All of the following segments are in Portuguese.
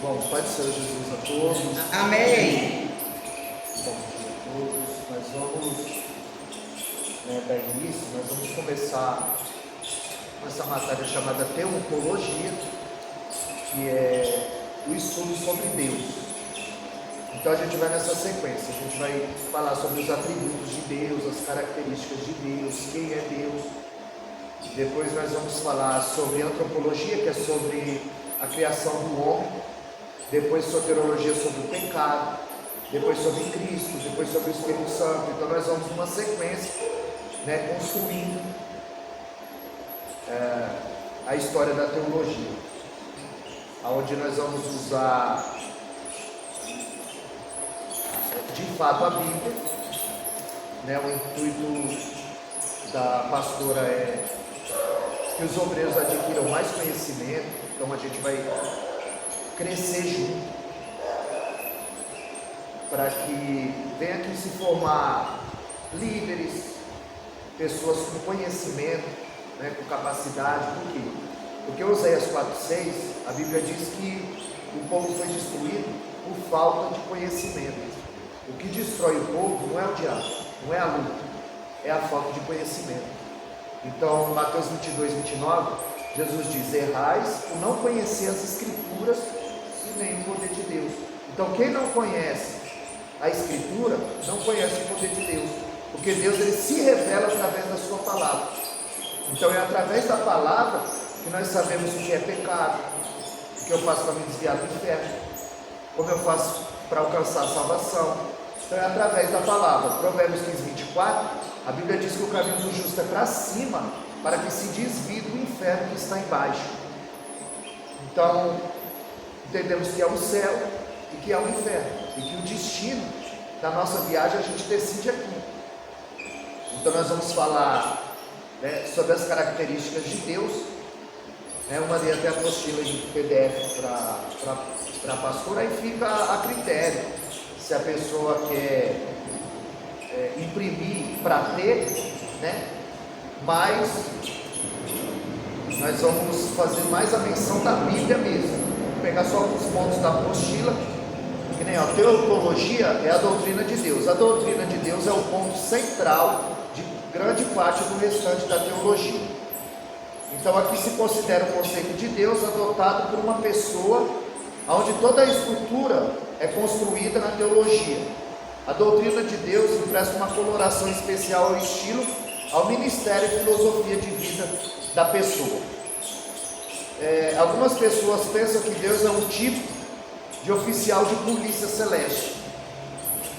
Bom, Pai do Senhor Jesus a todos. Amém. Bom dia a todos. Nós vamos dar início, nós vamos começar com essa matéria chamada Teontologia, que é o estudo sobre Deus. Então a gente vai nessa sequência, a gente vai falar sobre os atributos de Deus, as características de Deus, quem é Deus. Depois nós vamos falar sobre antropologia, que é sobre a criação do homem. Depois soteriologia sobre o pecado, depois sobre Cristo, depois sobre o Espírito Santo. Então nós vamos numa sequência, construindo a história da teologia, onde nós vamos usar de fato a Bíblia. O intuito da pastora é que os obreiros adquiram mais conhecimento. Então a gente vai crescer junto, para que venha aqui se formar líderes, pessoas com conhecimento, com capacidade. Por quê? Porque Oséias 4:6, a Bíblia diz que o povo foi destruído por falta de conhecimento. O que destrói o povo não é o diabo, não é a luta, é a falta de conhecimento. Então, Mateus 22:29, Jesus diz: errais por não conhecer as Escrituras e nem o poder de Deus. Então, quem não conhece a Escritura, não conhece o poder de Deus, porque Deus ele se revela através da sua palavra. Então, é através da palavra que nós sabemos o que é pecado, o que eu faço para me desviar do inferno, como eu faço para alcançar a salvação. Então, é através da palavra. Provérbios 15:24, a Bíblia diz que o caminho do justo é para cima, para que se desvie do inferno que está embaixo. Então, entendemos que é o céu e que é o inferno, e que o destino da nossa viagem a gente decide aqui. Então nós vamos falar sobre as características de Deus. Eu mandei até a apostila em PDF para a pastora, aí fica a critério se a pessoa quer imprimir para ter, mas nós vamos fazer mais a menção da Bíblia mesmo. Vou pegar só alguns pontos da apostila, que nem a teontologia é a doutrina de Deus. A doutrina de Deus é o ponto central de grande parte do restante da teologia. Então aqui se considera o conceito de Deus adotado por uma pessoa, onde toda a estrutura é construída na teologia. A doutrina de Deus empresta uma coloração especial ao estilo, ao ministério e filosofia de vida da pessoa. Algumas pessoas pensam que Deus é um tipo de oficial de polícia celeste,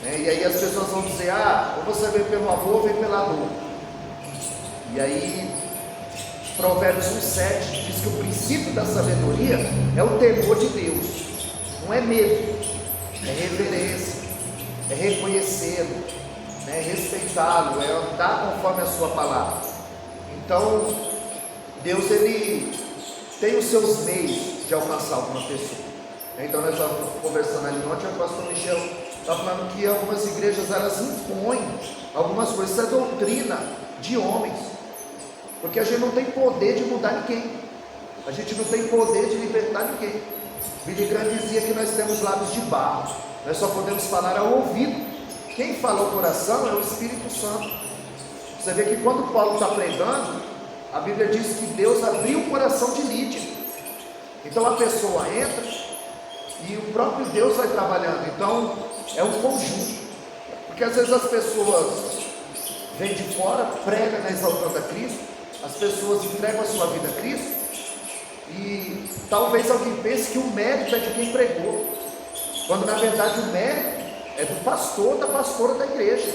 e aí as pessoas vão dizer: ou você vem pelo amor ou vem pela dor. E aí Provérbios 1:7 diz que o princípio da sabedoria é o temor de Deus. Não é medo, é reverência, é reconhecê-lo, é respeitá-lo, é andar conforme a sua palavra. Então Deus ele tem os seus meios de alcançar alguma pessoa. Então nós estávamos conversando ali ontem, o pastor Michel está falando que algumas igrejas elas impõem algumas coisas. Isso é doutrina de homens, porque a gente não tem poder de mudar ninguém, a gente não tem poder de libertar ninguém. Billy Graham dizia que nós temos lábios de barro, nós só podemos falar ao ouvido. Quem fala ao coração é o Espírito Santo. Você vê que quando Paulo está pregando, a Bíblia diz que Deus abriu o coração de Lídia. Então a pessoa entra e o próprio Deus vai trabalhando. Então é um conjunto, porque às vezes as pessoas vêm de fora, pregam exaltando a Cristo, as pessoas entregam a sua vida a Cristo, e talvez alguém pense que o mérito é de quem pregou, quando na verdade o mérito é do pastor, da pastora da igreja,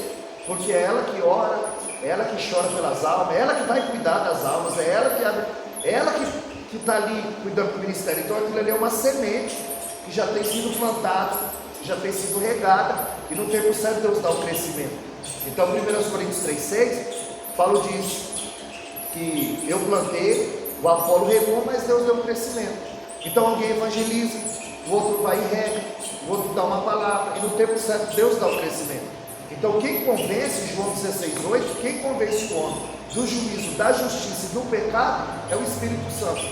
porque é ela que ora, é ela que chora pelas almas, é ela que vai cuidar das almas, é ela que está ali cuidando do ministério. Então aquilo ali é uma semente que já tem sido plantada, que já tem sido regada, e no tempo certo Deus dá o crescimento. Então 1 Coríntios 3:6 Paulo diz que eu plantei, o Apolo regou, mas Deus deu o crescimento. Então alguém evangeliza, o outro vai e rega, o outro dá uma palavra, e no tempo certo Deus dá o crescimento. Então quem convence, João 16:8, quem convence o homem do juízo, da justiça e do pecado é o Espírito Santo.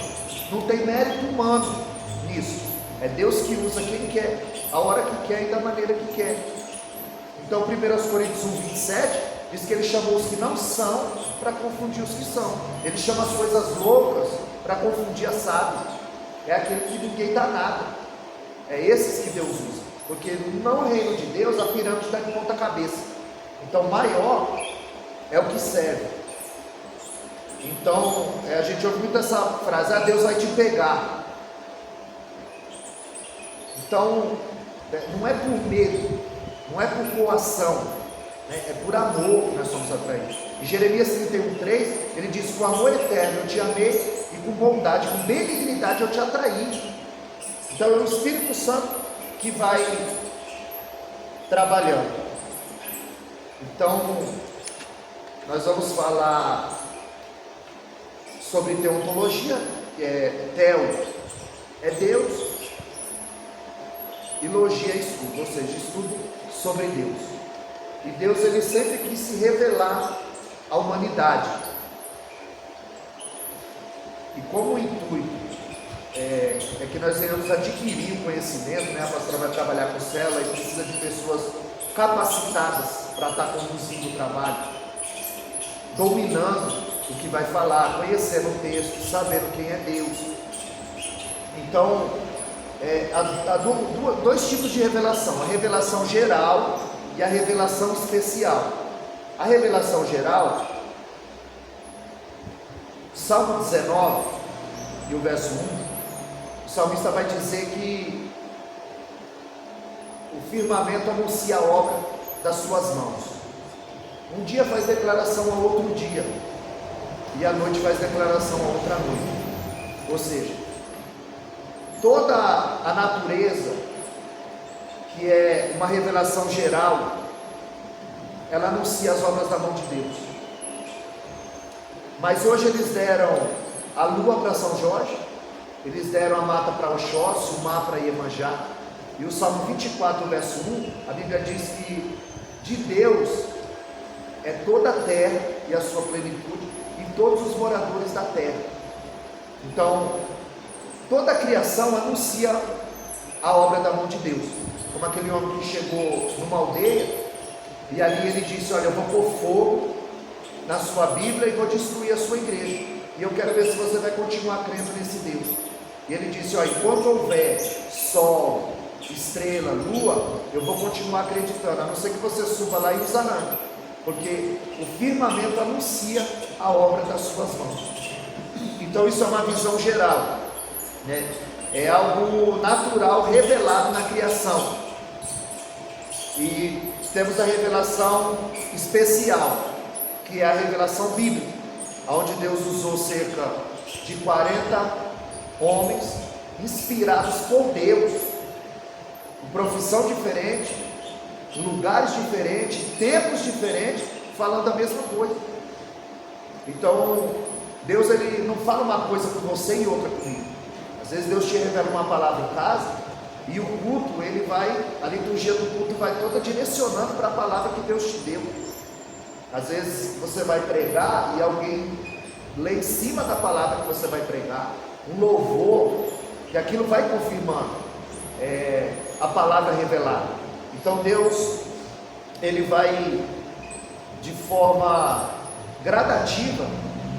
Não tem mérito humano nisso. É Deus que usa quem quer, a hora que quer e da maneira que quer. Então 1 Coríntios 1:27 diz que ele chamou os que não são para confundir os que são. Ele chama as coisas loucas para confundir as sábias. É aquele que ninguém dá nada. É esses que Deus usa. Porque no reino de Deus a pirâmide está de ponta cabeça. Então maior é o que serve. Então a gente ouve muito essa frase: ah, Deus vai te pegar. Então não é por medo, não é por coação, né? É por amor que nós somos atraídos. Em Jeremias 31:3 ele diz: com amor eterno eu te amei, e com bondade, com benignidade eu te atraí. Então é o Espírito Santo que vai trabalhando. Então nós vamos falar sobre teontologia, que é teo, é Deus, e logia é estudo, ou seja, estudo sobre Deus. E Deus, ele sempre quis se revelar à humanidade. E como o intuito é que nós venhamos adquirir o conhecimento, né? A pastora vai trabalhar com célula e precisa de pessoas capacitadas para estar conduzindo o trabalho, dominando o que vai falar, conhecendo o texto, sabendo quem é Deus. Então, há dois tipos de revelação: a revelação geral e a revelação especial. A revelação geral, Salmo 19 e o verso 1, o salmista vai dizer que o firmamento anuncia a obra das suas mãos. Um dia faz declaração ao outro dia, e a noite faz declaração a outra noite. Ou seja, toda a natureza, que é uma revelação geral, ela anuncia as obras da mão de Deus. Mas hoje eles deram a lua para São Jorge, eles deram a mata para Oxóssi, o mar para Iemanjá. E o Salmo 24, verso 1, a Bíblia diz que de Deus é toda a terra e a sua plenitude, e todos os moradores da terra. Então, toda a criação anuncia a obra da mão de Deus. Como aquele homem que chegou numa aldeia, e ali ele disse: olha, eu vou pôr fogo na sua Bíblia e vou destruir a sua igreja, e eu quero ver se você vai continuar crendo nesse Deus. E ele disse: olha, enquanto houver sol, estrela, lua, eu vou continuar acreditando, a não ser que você suba lá e os arranque, porque o firmamento anuncia a obra das suas mãos. Então isso é uma visão geral, né? É algo natural revelado na criação. E temos a revelação especial, que é a revelação bíblica, onde Deus usou cerca de 40 homens inspirados por Deus, com profissão diferente, lugares diferentes, tempos diferentes, falando a mesma coisa. Então Deus, ele não fala uma coisa com você e outra comigo. Às vezes Deus te revela uma palavra em casa, e o culto, ele vai, a liturgia do culto vai toda direcionando para a palavra que Deus te deu. Às vezes você vai pregar e alguém lê em cima da palavra que você vai pregar, um louvor, que aquilo vai confirmando a palavra revelada. Então Deus, ele vai de forma gradativa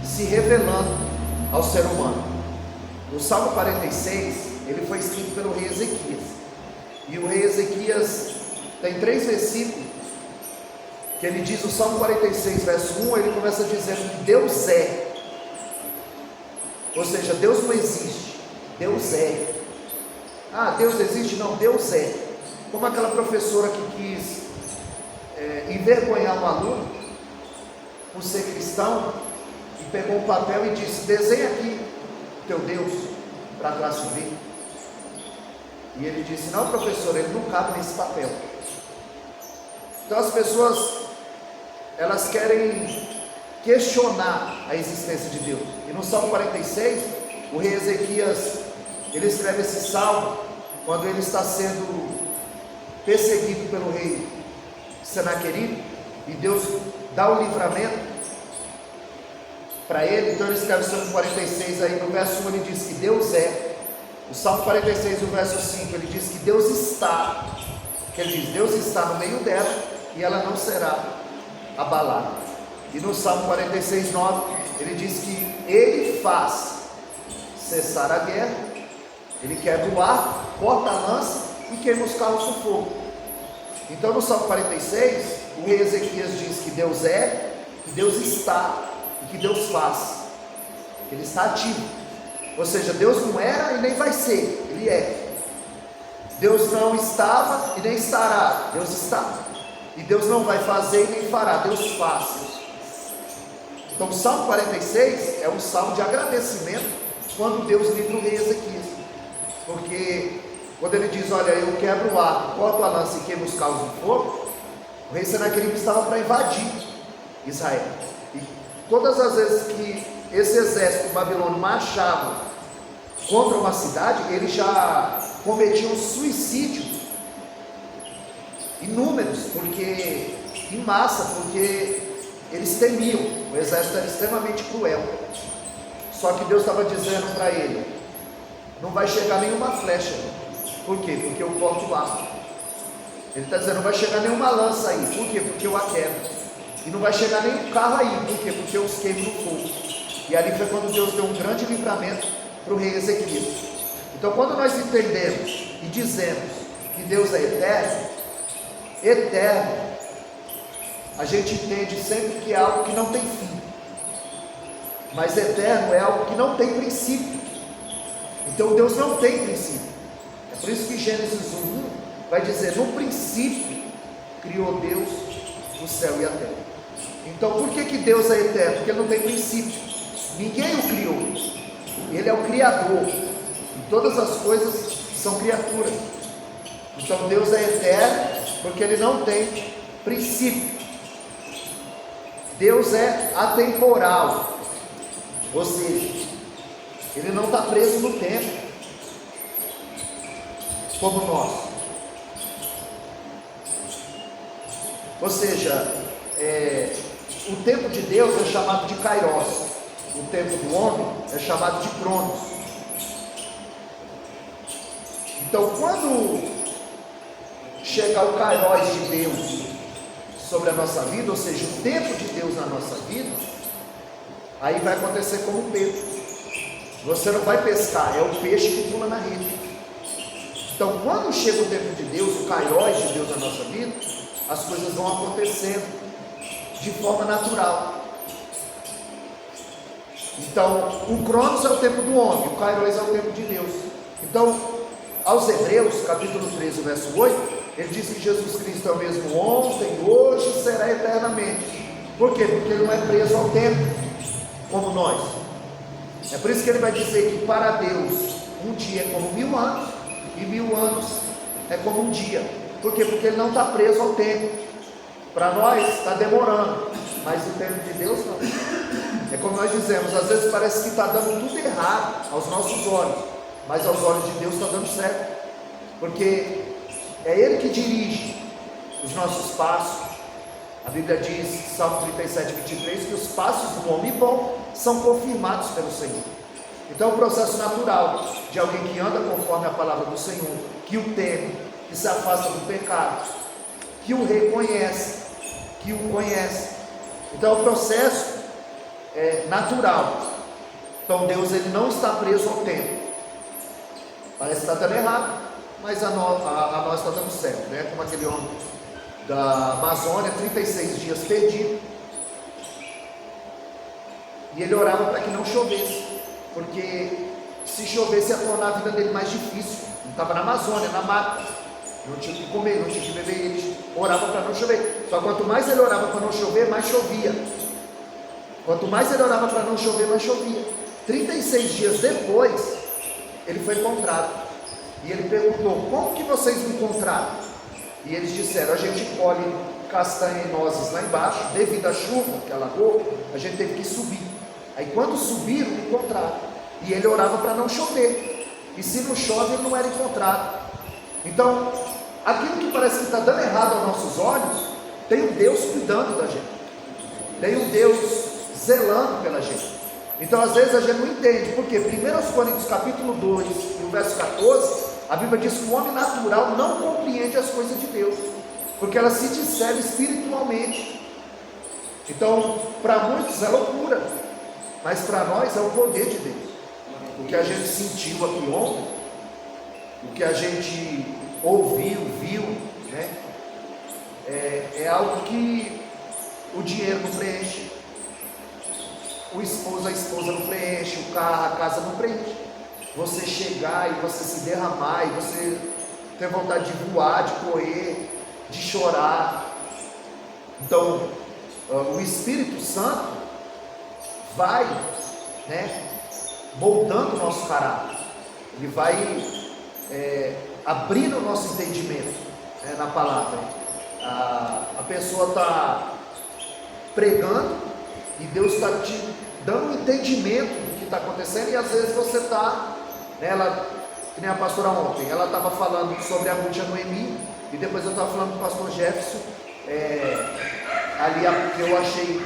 se revelando ao ser humano. O Salmo 46, ele foi escrito pelo rei Ezequias, e o rei Ezequias tem 3 versículos que ele diz. O Salmo 46, verso 1, ele começa dizendo que Deus é, ou seja, Deus não existe, Deus é. Ah, Deus existe? Não, Deus é. Como aquela professora que quis envergonhar um aluno por ser cristão, e pegou um papel e disse: desenha aqui o teu Deus para a classe ver. E ele disse: não, professor, ele não cabe nesse papel. Então as pessoas, elas querem questionar a existência de Deus. E no Salmo 46, o rei Ezequias, ele escreve esse salmo quando ele está sendo perseguido pelo rei Senaqueribe, e Deus dá o livramento para ele. Então ele escreve o Salmo 46, aí no verso 1 ele diz que Deus é, O Salmo 46, o verso 5, ele diz que Deus está, Deus está no meio dela e ela não será abalada. E no Salmo 46, 9, ele diz que Ele faz cessar a guerra, Ele quebra o arco, corta a lança e queima os carros do fogo. Então no Salmo 46, o rei Ezequias diz que Deus é, que Deus está e que Deus faz. Ele está ativo. Ou seja, Deus não era e nem vai ser, Ele é. Deus não estava e nem estará, Deus está. E Deus não vai fazer e nem fará, Deus faz. Então o Salmo 46 é um salmo de agradecimento quando Deus livra o rei Ezequias. Porque quando ele diz, olha, eu quebro o arco, corto a lança e queimo os carros do fogo, o rei Senaqueribe estava para invadir Israel. E todas as vezes que esse exército babilônico marchava contra uma cidade, ele já cometia um suicídio inúmeros, porque em massa, porque eles temiam, o exército era extremamente cruel. Só que Deus estava dizendo para ele, não vai chegar nenhuma flecha. Por quê? Porque eu corto o arco. Ele está dizendo, não vai chegar nenhuma lança aí. Por quê? Porque eu a quebro. E não vai chegar nenhum carro aí. Por quê? Porque eu os queimo no fogo. E ali foi quando Deus deu um grande livramento para o rei Ezequias. Então quando nós entendemos e dizemos que Deus é eterno, a gente entende sempre que é algo que não tem fim. Mas eterno é algo que não tem princípio. Então Deus não tem princípio. É por isso que Gênesis 1 vai dizer, no princípio criou Deus o céu e a terra. Então por que Deus é eterno? Porque Ele não tem princípio. Ninguém o criou. Ele é o Criador. E todas as coisas são criaturas. Então Deus é eterno porque Ele não tem princípio. Deus é atemporal. Ou seja, Ele não está preso no tempo, como nós. Ou seja, o tempo de Deus é chamado de Kairos, o tempo do homem é chamado de Cronos. Então, quando chegar o Kairos de Deus sobre a nossa vida, ou seja, o tempo de Deus na nossa vida, aí vai acontecer como Pedro. Você não vai pescar, é o peixe que pula na rede. Então quando chega o tempo de Deus, o Kairos de Deus na nossa vida, as coisas vão acontecendo de forma natural. Então o Cronos é o tempo do homem, o Kairos é o tempo de Deus. Então aos Hebreus, capítulo 13, verso 8, ele diz que Jesus Cristo é o mesmo ontem, hoje e será eternamente. Por quê? Porque Ele não é preso ao tempo como nós. É por isso que Ele vai dizer que para Deus um dia é como 1000 anos e 1000 anos é como um dia. Por quê? Porque Ele não está preso ao tempo. Para nós está demorando, mas o tempo de Deus não. É como nós dizemos, às vezes parece que está dando tudo errado aos nossos olhos, mas aos olhos de Deus está dando certo, porque é Ele que dirige os nossos passos. A Bíblia diz, Salmo 37, 23, que os passos do homem bom são confirmados pelo Senhor. Então é um processo natural de alguém que anda conforme a palavra do Senhor, que o teme, que se afasta do pecado, que o reconhece, que o conhece. Então é um processo natural. Então Deus, Ele não está preso ao tempo. Parece que está dando errado, mas a nós está dando certo, né? Como aquele homem da Amazônia, 36 dias perdido, e ele orava para que não chovesse, porque se chovesse ia tornar a vida dele mais difícil. Ele estava na Amazônia, na mata, não tinha o que comer, não tinha o que beber, ele orava para não chover. Só quanto mais ele orava para não chover, mais chovia. Quanto mais ele orava para não chover, mais chovia. 36 dias depois, ele foi encontrado, e ele perguntou, como que vocês me encontraram? E eles disseram, a gente colhe castanha e nozes lá embaixo, devido à chuva que alagou, a gente teve que subir. Aí quando subiram, encontraram. E ele orava para não chover. E se não chove, ele não era encontrado. Então, aquilo que parece que está dando errado aos nossos olhos, tem um Deus cuidando da gente. Tem um Deus zelando pela gente. Então às vezes a gente não entende. Por quê? 1 Coríntios capítulo 2, o no verso 14, a Bíblia diz que o homem natural não compreende as coisas de Deus, porque elas se discernem espiritualmente. Então, para muitos é loucura, mas para nós é o poder de Deus. O que a gente sentiu aqui ontem, o que a gente ouviu, viu, né? É algo que o dinheiro não preenche, a esposa não preenche, o carro, a casa não preenche. Você chegar e você se derramar, e você ter vontade de voar, de correr, de chorar. Então, o Espírito Santo vai, né, moldando o nosso caráter. Ele vai abrindo o nosso entendimento, né, na palavra. A pessoa está pregando e Deus está te dando um entendimento do que está acontecendo, e às vezes você está, né, que nem a pastora ontem, ela estava falando sobre a Ruth e a Noemi, e depois eu estava falando com o pastor Jefferson, ali que eu achei,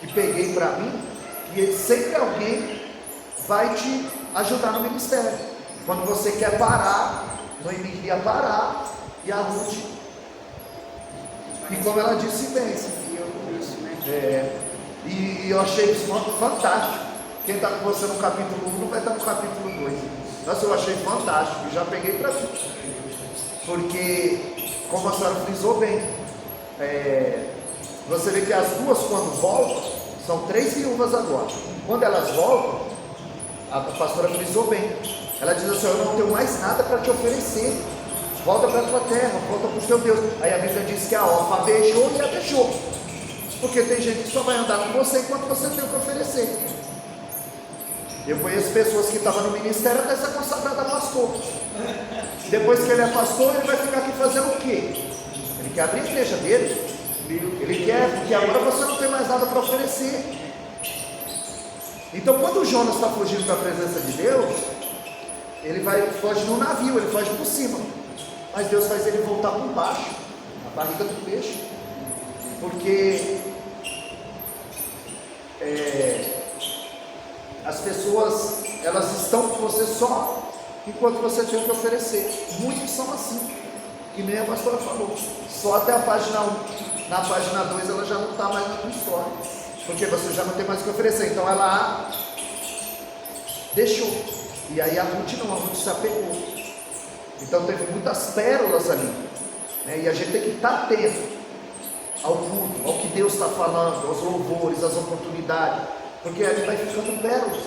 que peguei para mim, e sempre alguém vai te ajudar no ministério. Quando você quer parar, Noemi queria parar, e a Ruth, e como ela disse bem, e eu achei isso fantástico. Quem está com você no capítulo 1 não vai estar no capítulo 2. Nossa, eu achei fantástico, já peguei para mim, porque, como a senhora frisou bem, você vê que as duas, quando voltam, são 3 viúvas agora. Quando elas voltam, a pastora frisou bem, ela diz assim: eu não tenho mais nada para te oferecer, volta para a tua terra, volta para o teu Deus. Aí a Bíblia diz que a órfã beijou e a deixou, porque tem gente que só vai andar com você enquanto você tem o que oferecer. Eu conheço pessoas que estavam no ministério até ser consagrado a pastor. Depois que ele é pastor, ele vai ficar aqui fazendo o quê? Ele quer abrir a igreja dele, ele quer, porque agora você não tem mais nada para oferecer. Então, quando o Jonas está fugindo da presença de Deus, ele foge no navio, ele foge por cima, mas Deus faz ele voltar por baixo, na barriga do peixe, porque as pessoas, elas estão com você só enquanto você tem o que oferecer. Muitos são assim, que nem a pastora falou, só até a página 1, na página 2 ela já não está mais na tua história, porque você já não tem mais o que oferecer. Então ela deixou, e aí a Ruth se apegou. Então teve muitas pérolas ali, né? E a gente tem que estar atento ao culto, ao que Deus está falando, aos louvores, às oportunidades, porque ali vai ficando pérolas.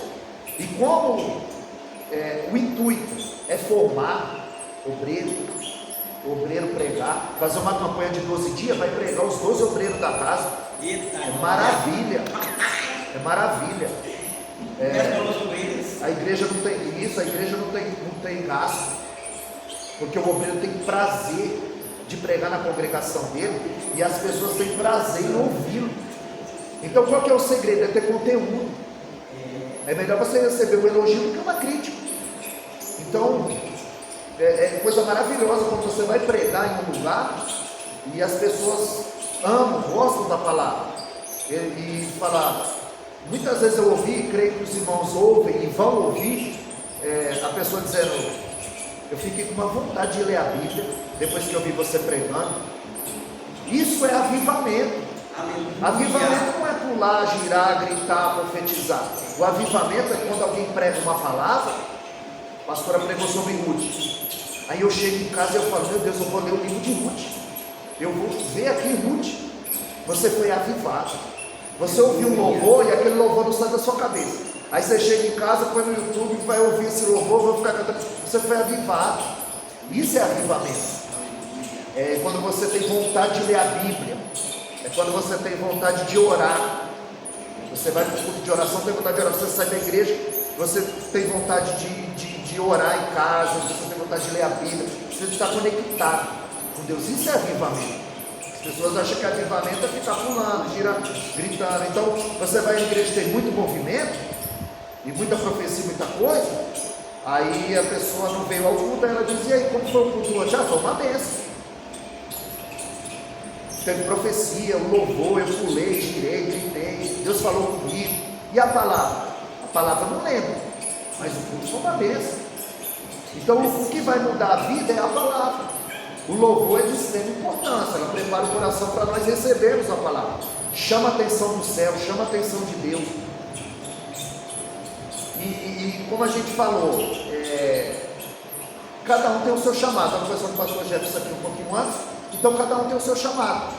E como o intuito é formar o obreiro pregar, fazer uma campanha de 12 dias, vai pregar os 12 obreiros da casa. É maravilha, é maravilha. A igreja não tem isso, a igreja não tem gasto, porque o obreiro tem prazer de pregar na congregação dele, e as pessoas têm prazer em ouvi-lo. Então qual que é o segredo? É ter conteúdo. É melhor você receber um elogio do que uma crítica. Então é coisa maravilhosa quando você vai pregar em um lugar e as pessoas amam, gostam da palavra, e falar. Muitas vezes eu ouvi, creio que os irmãos ouvem e vão ouvir, a pessoa dizendo: eu fiquei com uma vontade de ler a Bíblia depois que eu vi você pregando. Isso é avivamento. Avivamento não é pular, girar, gritar, profetizar. O avivamento é quando alguém prega uma palavra. A pastora pregou sobre Ruth, aí eu chego em casa e eu falo: meu Deus, eu vou ler o livro de Ruth, eu vou ver aqui Ruth. Você foi avivado. Você ouviu um louvor e aquele louvor não sai da sua cabeça. Aí você chega em casa, põe no YouTube, vai ouvir esse louvor, vai ficar cantando. Você foi avivado. Isso é avivamento. É quando você tem vontade de ler a Bíblia. É quando você tem vontade de orar. Você vai para o culto de oração, tem vontade de orar. Você sai da igreja, você tem vontade de orar em casa, você tem vontade de ler a Bíblia. Você está conectado com Deus. Isso é avivamento. As pessoas acham que avivamento é ficar pulando, girando, gritando. Então você vai à igreja, tem muito movimento e muita profecia, muita coisa. Aí a pessoa não veio ao culto, ela diz: e aí, como foi o culto hoje? Foi uma bênção. Teve profecia, o louvor, eu pulei, girei, gritei, Deus falou comigo. E a palavra? A palavra não lembro, mas o culto foi uma bênção. Então o que vai mudar a vida é a palavra. O louvor é de extrema importância, ela prepara o coração para nós recebermos a palavra. Chama a atenção do céu, chama a atenção de Deus. E como a gente falou, cada um tem o seu chamado. Estava conversando com o pastor Jefferson aqui um pouquinho antes. Então cada um tem o seu chamado.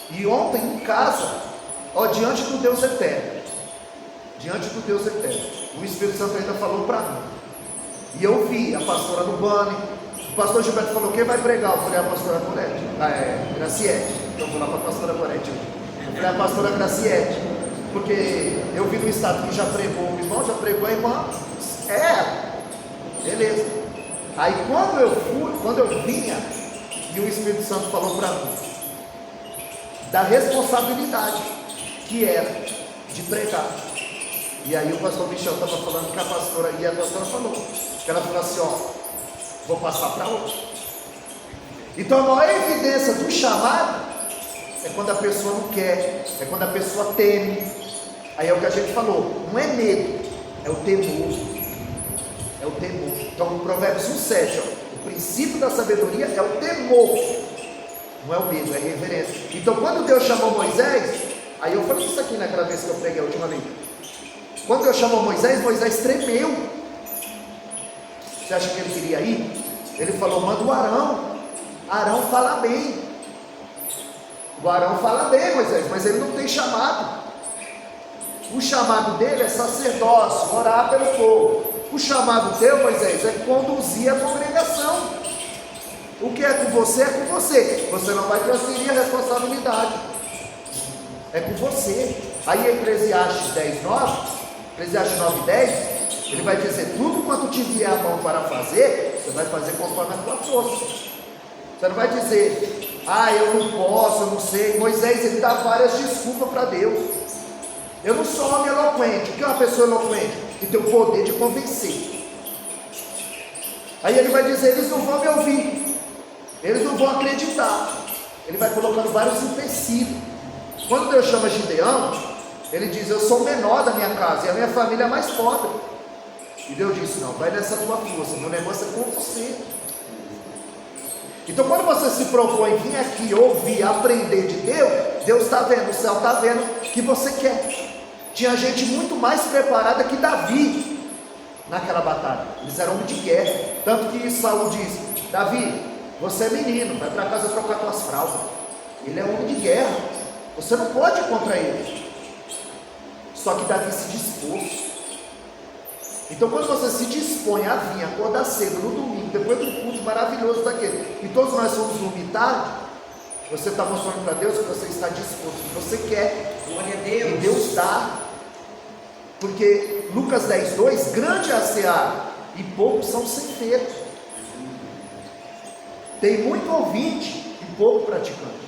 E ontem em casa, diante do Deus eterno, o Espírito Santo ainda falou para mim. E eu vi a pastora Lubane, o pastor Gilberto falou: quem vai pregar? Eu falei: a pastora Gorete, Graciete. Então eu vou lá para a pastora Gorete. Eu falei: a pastora Graciete, porque eu vi no estado que já pregou o irmão, já pregou a irmã. Beleza. Aí quando eu vinha, e o Espírito Santo falou para mim da responsabilidade que era de pregar. E aí o pastor Michel estava falando que a pastora falou, que ela falou assim: vou passar para outra. Então a maior evidência do chamado é quando a pessoa não quer, é quando a pessoa teme. Aí é o que a gente falou, não é medo, é o temor. Então no Provérbios 1,7, o princípio da sabedoria é o temor, não é o medo, é a reverência. Então quando Deus chamou Moisés, aí eu falei isso aqui naquela vez que eu preguei a última vez. Quando Deus chamou Moisés, Moisés tremeu. Você acha que ele queria ir? Ele falou: manda o Arão. Arão fala bem. O Arão fala bem, Moisés, mas ele não tem chamado. O chamado dele é sacerdócio, orar pelo povo. O chamado teu, Moisés, é conduzir a congregação. O que é com você, é com você. Você não vai transferir a responsabilidade. É com você. Aí Eclesiastes 9:10, ele vai dizer: tudo quanto te vier a mão para fazer, você vai fazer conforme a tua força. Você não vai dizer: eu não posso, eu não sei. Moisés, ele dá várias desculpas para Deus. Eu não sou homem eloquente. O que é uma pessoa eloquente? Que tem o poder de convencer. Aí ele vai dizer: eles não vão me ouvir, eles não vão acreditar. Ele vai colocando vários empecilhos. Quando Deus chama Gideão, ele diz: eu sou o menor da minha casa e a minha família é mais pobre. E Deus disse: não, vai nessa tua força, meu negócio é com você. Então quando você se propõe vir aqui ouvir, aprender de Deus, Deus está vendo, o céu está vendo que você quer. Tinha gente muito mais preparada que Davi naquela batalha. Eles eram homens de guerra. Tanto que Saul diz: Davi, você é menino, vai para casa trocar tuas fraldas. Ele é homem de guerra, você não pode ir contra ele. Só que Davi se dispôs. Então quando você se dispõe a vir, acordar cedo no domingo, depois do culto maravilhoso daquele, e todos nós somos dormir tarde, você está mostrando para Deus que você está disposto, que você quer. Glória a Deus. E Deus dá. Porque Lucas 10:2, grande é a seara e poucos são ceifeiros. Tem muito ouvinte e pouco praticante.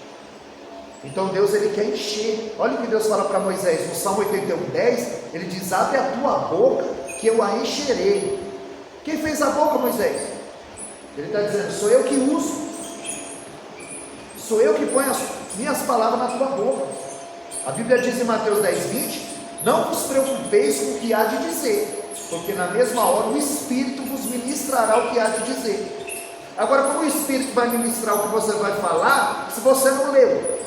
Então Deus, ele quer encher. Olha o que Deus fala para Moisés no Salmo 81:10, ele diz: abre a tua boca que eu a encherei. Quem fez a boca, Moisés? Ele está dizendo: sou eu que uso, sou eu que ponho as minhas palavras na tua boca. A Bíblia diz em Mateus 10:20: não vos preocupeis com o que há de dizer, porque na mesma hora o Espírito vos ministrará o que há de dizer. Agora, como o Espírito vai ministrar o que você vai falar, se você não leu?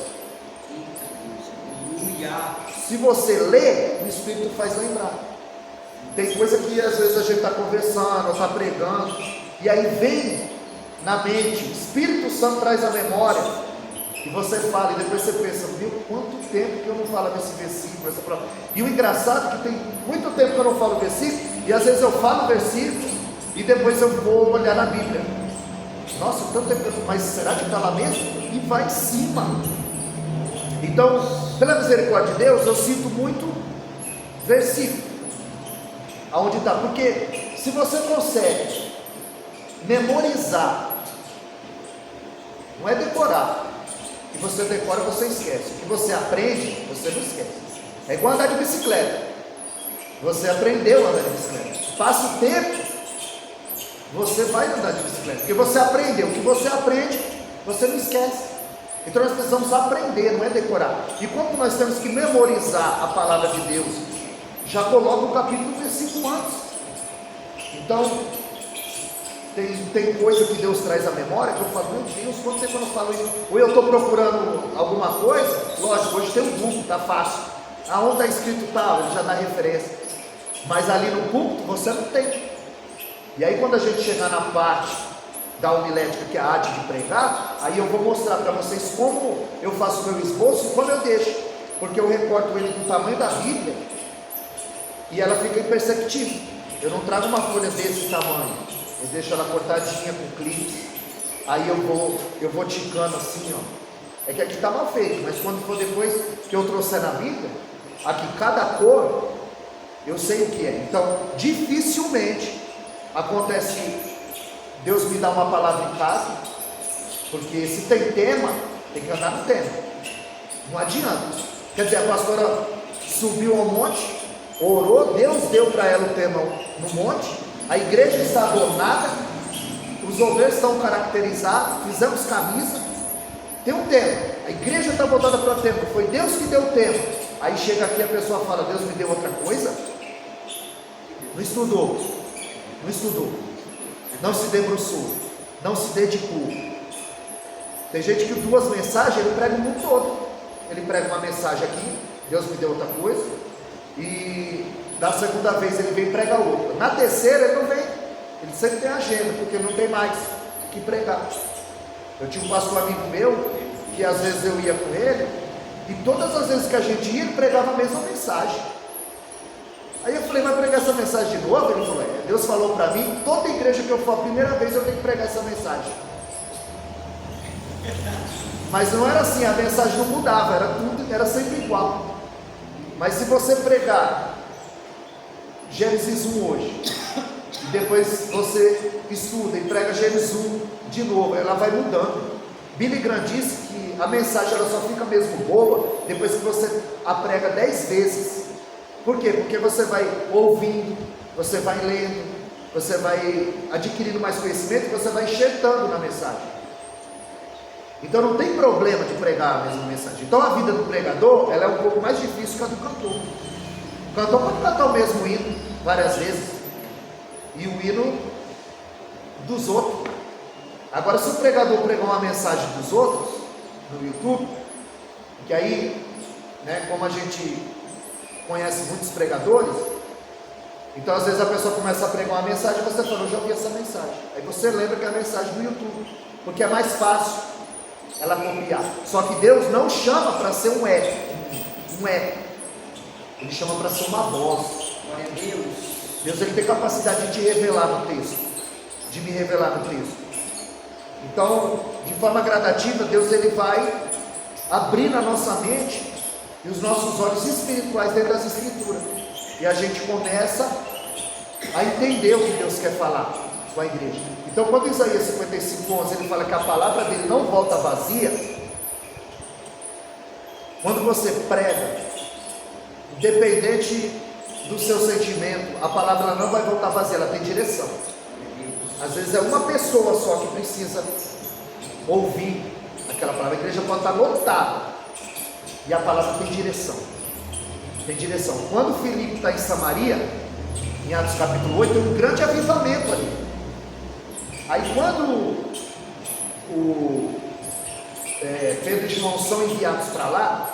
Se você lê, o Espírito faz lembrar. Tem coisa que às vezes a gente está conversando, está pregando, e aí vem na mente, o Espírito Santo traz a memória, e você fala, e depois você pensa: viu, quanto tempo que eu não falo desse versículo, essa prova. E o engraçado é que tem muito tempo que eu não falo o versículo, e às vezes eu falo o versículo, e depois eu vou olhar na Bíblia. Nossa, tanto tempo que eu... mas será que está lá mesmo? E vai em cima. Então, pela misericórdia de Deus, eu sinto muito versículo. Aonde está? Porque se você consegue memorizar, não é decorar. O que você decora, você esquece. O que você aprende, você não esquece. É igual andar de bicicleta. Você aprendeu a andar de bicicleta. Passa o tempo, você vai andar de bicicleta. Porque você aprendeu. O que você aprende, você não esquece. Então nós precisamos aprender, não é decorar. E como nós temos que memorizar a palavra de Deus, já coloca o capítulo, versículo antes. Então, tem coisa que Deus traz à memória que eu falo, meu Deus, quando você quando eu falo isso, ou eu estou procurando alguma coisa, lógico, hoje tem um Google, está fácil. Aonde está escrito tal, ele já dá referência. Mas ali no púlpito você não tem. E aí quando a gente chegar na parte da homilética, que é a arte de pregar, aí eu vou mostrar para vocês como eu faço o meu esboço e como eu deixo. Porque eu recorto ele do tamanho da Bíblia e ela fica imperceptível. Eu não trago uma folha desse tamanho, eu deixo ela cortadinha com clips. Aí eu vou ticando assim, ó. É que aqui está mal feito, mas quando for depois que eu trouxer na Bíblia, aqui cada cor eu sei o que é. Então dificilmente acontece Deus me dá uma palavra em casa, porque se tem tema, tem que andar no tema. Não adianta. Quer dizer, a pastora subiu ao monte, orou, Deus deu para ela o tema no monte, a igreja está adornada, os obreiros estão caracterizados, fizemos camisa, tem um tema, a igreja está voltada para o tema, foi Deus que deu o tema. Aí chega aqui a pessoa fala, Deus me deu outra coisa? Não estudou, não se debruçou, não se dedicou. Tem gente que duas mensagens ele prega o mundo todo. Ele prega uma mensagem aqui, Deus me deu outra coisa, e da segunda vez ele vem e prega outra. Na terceira ele não vem, ele sempre tem agenda, porque não tem mais o que pregar. Eu tinha um pastor amigo meu, que às vezes eu ia com ele, e todas as vezes que a gente ia, ele pregava a mesma mensagem. Aí eu falei, vai pregar essa mensagem de novo? Ele falou, Deus falou para mim, toda igreja que eu for a primeira vez eu tenho que pregar essa mensagem. Mas não era assim, a mensagem não mudava, era sempre igual. Mas se você pregar Gênesis 1 hoje, e depois você estuda e prega Gênesis 1 de novo, ela vai mudando. Billy Graham disse que a mensagem ela só fica mesmo boa depois que você a prega 10 vezes. Por quê? Porque você vai ouvindo, você vai lendo, você vai adquirindo mais conhecimento, você vai enxertando na mensagem. Então não tem problema de pregar a mesma mensagem. Então a vida do pregador, ela é um pouco mais difícil que a do cantor. O cantor pode cantar o mesmo hino várias vezes, e o hino dos outros. Agora se o pregador pregar uma mensagem dos outros, no YouTube, que aí, né, como a gente conhece muitos pregadores, então às vezes a pessoa começa a pregar uma mensagem e você fala, eu já ouvi essa mensagem. Aí você lembra que é a mensagem do YouTube, porque é mais fácil ela copiar. Só que Deus não chama para ser um eco, Ele chama para ser uma voz. Glória a Deus. Deus ele tem capacidade de te revelar no texto, de me revelar no texto. Então, de forma gradativa, Deus ele vai abrir na nossa mente e os nossos olhos espirituais dentro das Escrituras, e a gente começa a entender o que Deus quer falar com a igreja. Então quando Isaías 55:11 ele fala que a palavra dele não volta vazia, quando você prega, independente do seu sentimento, a palavra ela não vai voltar vazia, ela tem direção. Às vezes é uma pessoa só que precisa ouvir aquela palavra. A igreja pode estar lotada e a palavra tem direção. Tem direção. Quando Filipe está em Samaria, em Atos capítulo 8, tem um grande avivamento ali. Aí quando Pedro e João são enviados para lá,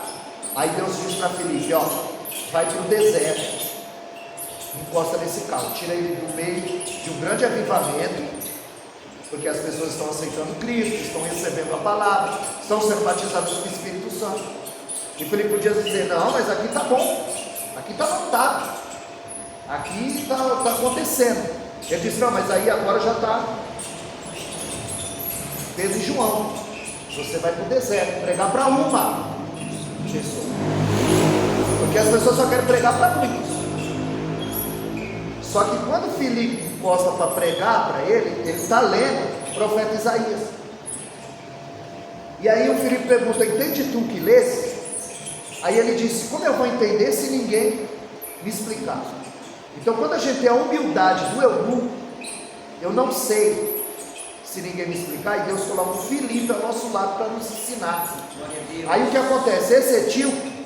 aí Deus diz para Filipe, ó, vai para o deserto, encosta nesse carro, tira ele do meio de um grande avivamento, porque as pessoas estão aceitando Cristo, estão recebendo a palavra, estão sendo batizados com o Espírito Santo. E Filipe podia dizer, não, mas aqui está bom, aqui está montado, aqui está acontecendo. Ele disse, não, mas aí agora já está Pedro e João, você vai para o deserto, pregar para uma pessoa, porque as pessoas só querem pregar para muitos. Só que quando Filipe encosta para pregar para ele está lendo o profeta Isaías. E aí o Filipe pergunta, entende tu que lês? Aí ele disse, como eu vou entender se ninguém me explicar? Então quando a gente tem a humildade do eunuco, eu não sei se ninguém me explicar, e Deus coloca o Filipe ao nosso lado para nos ensinar. Aí o que acontece? Esse etíope,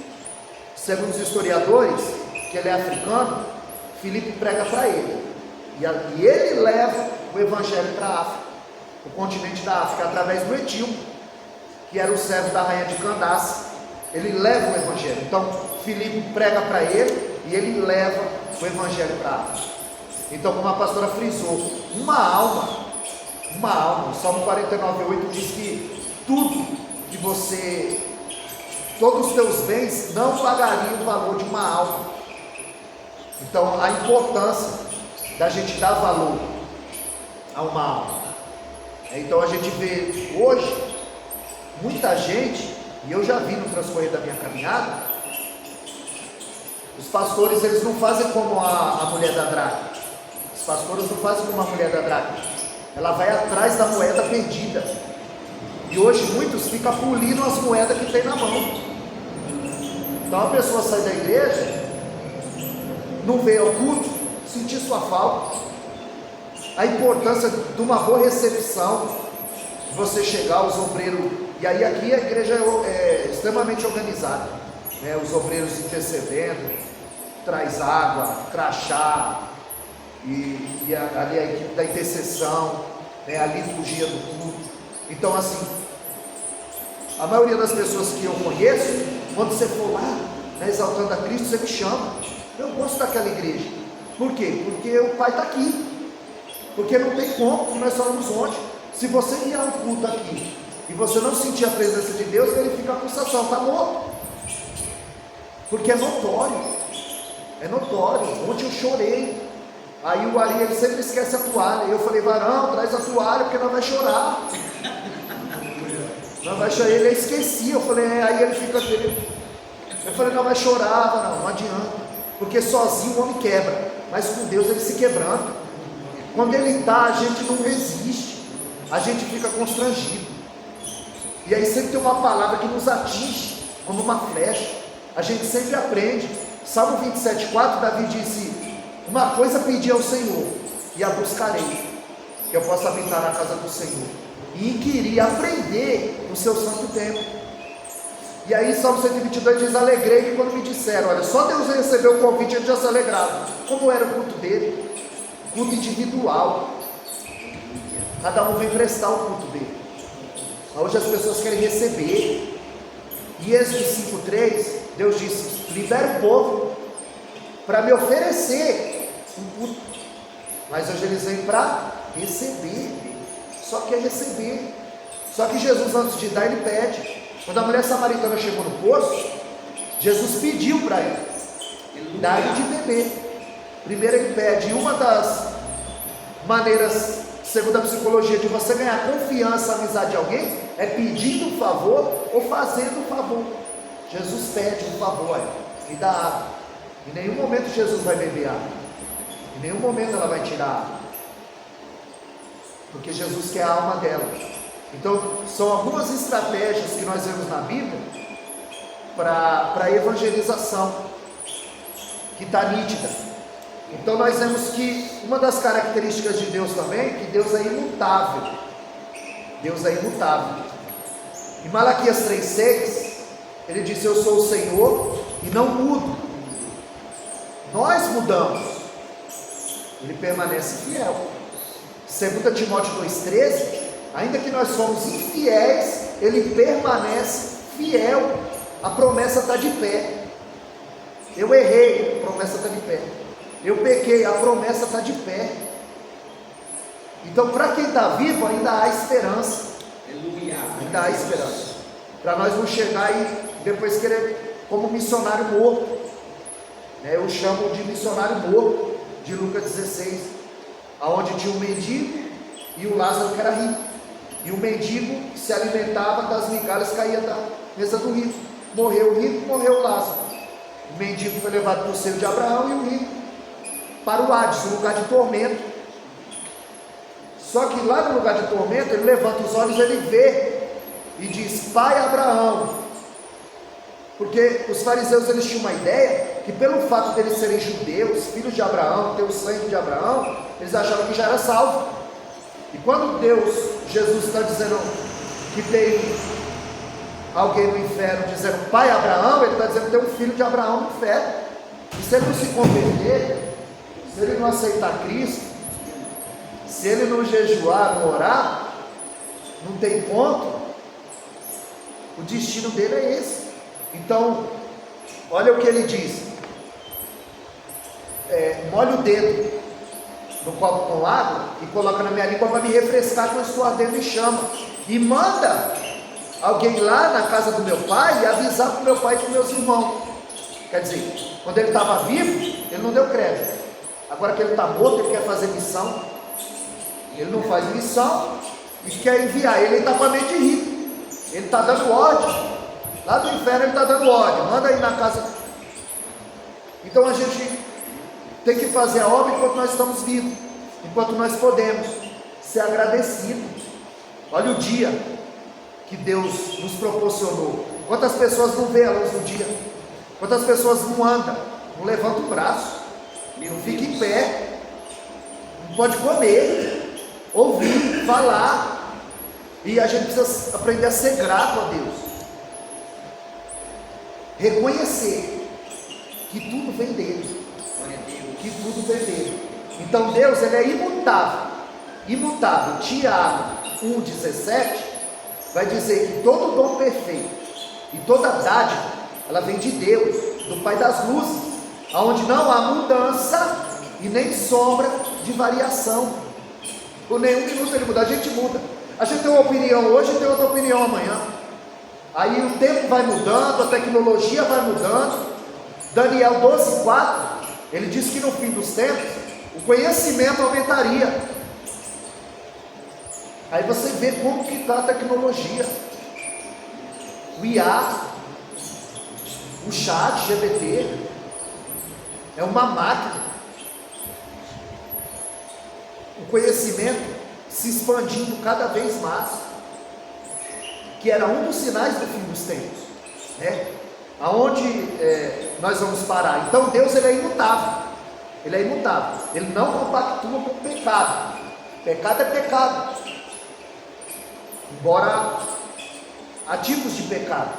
segundo os historiadores, que ele é africano, Filipe prega para ele, e ele leva o evangelho para a África, o continente da África, através do Etíope, que era o servo da rainha de Candace. Ele leva o evangelho. Então Filipe prega para ele e ele leva o evangelho para a África. Então, como a pastora frisou, uma alma, o Salmo 49:8 diz que tudo que você, todos os teus bens não pagariam o valor de uma alma. Então, a importância da gente dar valor a uma alma. Então, a gente vê hoje muita gente, e eu já vi no transcorrer da minha caminhada, os pastores, eles não fazem como a mulher da dracma. Os pastores não fazem como a mulher da dracma. Ela vai atrás da moeda perdida. E hoje muitos ficam pulindo as moedas que tem na mão. Então a pessoa sai da igreja, não veio ao culto, sentir sua falta. A importância de uma boa recepção, de você chegar, os obreiros. E aí aqui a igreja é extremamente organizada, né? Os obreiros intercedendo, traz água, crachá, e ali a equipe da intercessão, né? A liturgia do culto. Então assim, a maioria das pessoas que eu conheço, quando você for lá, né, exaltando a Cristo, você me chama. Eu gosto daquela igreja. Por quê? Porque o Pai está aqui. Porque não tem como, nós falamos ontem. Se você vier ao culto aqui e você não sentir a presença de Deus, verifica a acusação, está morto. Porque é notório. É notório. Ontem eu chorei. Aí o Ari, ele sempre esquece a toalha. Eu falei, varão, traz a toalha, porque nós vai chorar. Nós vai chorar. Ele esqueci. Eu falei, aí ele fica dele. Eu falei, não vai chorar, varão, não adianta. Porque sozinho o homem quebra. Mas com Deus ele se quebranta. Quando ele está, a gente não resiste. A gente fica constrangido. E aí sempre tem uma palavra que nos atinge como uma flecha. A gente sempre aprende. Salmo 27:4, Davi disse: uma coisa pedi ao Senhor, e a buscarei, que eu possa habitar na casa do Senhor, e inquirir, aprender no seu santo templo. E aí Salmo 122 diz: alegrei que quando me disseram, olha, só Deus recebeu o convite, ele já se alegrava. Como era o culto dele? Culto individual. Cada um vem prestar o culto dele. Hoje as pessoas querem receber. E Êxodo 5:3, Deus disse: libera o povo para me oferecer um culto. Mas hoje eles vêm para receber. Só quer receber. Só que Jesus, antes de dar, ele pede. Quando a mulher samaritana chegou no poço, Jesus pediu para ele: dá-lhe de beber. Primeiro ele pede. E uma das maneiras, segundo a psicologia, de você ganhar confiança, amizade de alguém, é pedindo um favor ou fazendo um favor. Jesus pede um favor, me dá água. Em nenhum momento Jesus vai beber água. Em nenhum momento ela vai tirar água. Porque Jesus quer a alma dela. Então, são algumas estratégias que nós vemos na Bíblia para evangelização, que está nítida. Então nós vemos que uma das características de Deus também, que Deus é imutável. Deus é imutável. Em Malaquias 3:6, ele disse: eu sou o Senhor e não mudo. Nós mudamos, ele permanece fiel. 2 Timóteo 2:13, ainda que nós somos infiéis, ele permanece fiel. A promessa está de pé. Eu errei, a promessa está de pé. Eu pequei, a promessa está de pé. Então, para quem está vivo, ainda há esperança. Aleluia. Ainda há esperança. Para nós não chegar e depois querer como missionário morto. Eu chamo de missionário morto, de Lucas 16, aonde tinha um mendigo e o Lázaro que era rico. E o mendigo se alimentava das migalhas que caíam da mesa do rico. Morreu o rico, morreu o Lázaro. O mendigo foi levado para o seio de Abraão e o rico para o Hades, um lugar de tormento. Só que lá no lugar de tormento, ele levanta os olhos, ele vê e diz: pai Abraão. Porque os fariseus, eles tinham uma ideia que pelo fato deles serem judeus, filhos de Abraão, ter o sangue de Abraão, eles achavam que já era salvo. E quando Jesus está dizendo que tem alguém no inferno dizendo pai Abraão, ele está dizendo que tem um filho de Abraão no inferno. E se ele não se converter, se ele não aceitar Cristo, Se ele não jejuar, não orar, não tem ponto, o destino dele é esse. Então, olha o que ele diz: molha o dedo no copo com água e coloca na minha língua para me refrescar, que eu estou ardendo em chama, e manda alguém lá na casa do meu pai e avisar para o meu pai e para os meus irmãos. Quer dizer, quando ele estava vivo, ele não deu crédito. Agora que ele está morto, ele quer fazer missão. Ele não faz missão e quer enviar. Ele está com a mente rica. Ele está dando ódio. Lá do inferno ele está dando ódio. Manda aí na casa. Então a gente tem que fazer a obra enquanto nós estamos vivos, enquanto nós podemos ser agradecidos. Olha o dia que Deus nos proporcionou. Quantas pessoas não vê a luz do dia? Quantas pessoas não andam, não levantam o braço, não fica em pé, não pode comer, ouvir, falar. E a gente precisa aprender a ser grato a Deus, reconhecer que tudo vem dele, que tudo vem dele. Então Deus, ele é imutável, imutável. Tiago 1,17 vai dizer que todo dom perfeito e toda dádiva, ela vem de Deus, do Pai das luzes, aonde não há mudança e nem sombra de variação. Por nenhum minuto ele muda. A gente muda. A gente tem uma opinião hoje e tem outra opinião amanhã. Aí o tempo vai mudando, a tecnologia vai mudando. Daniel 12,4, ele diz que no fim dos tempos o conhecimento aumentaria. Aí você vê como que está a tecnologia. O IA, o chat GPT, é uma máquina. O conhecimento se expandindo cada vez mais, que era um dos sinais do fim dos tempos, né? Aonde nós vamos parar? Então Deus, ele é imutável. Ele é imutável. Ele não compactua com o pecado. Pecado é pecado. Embora há tipos de pecado,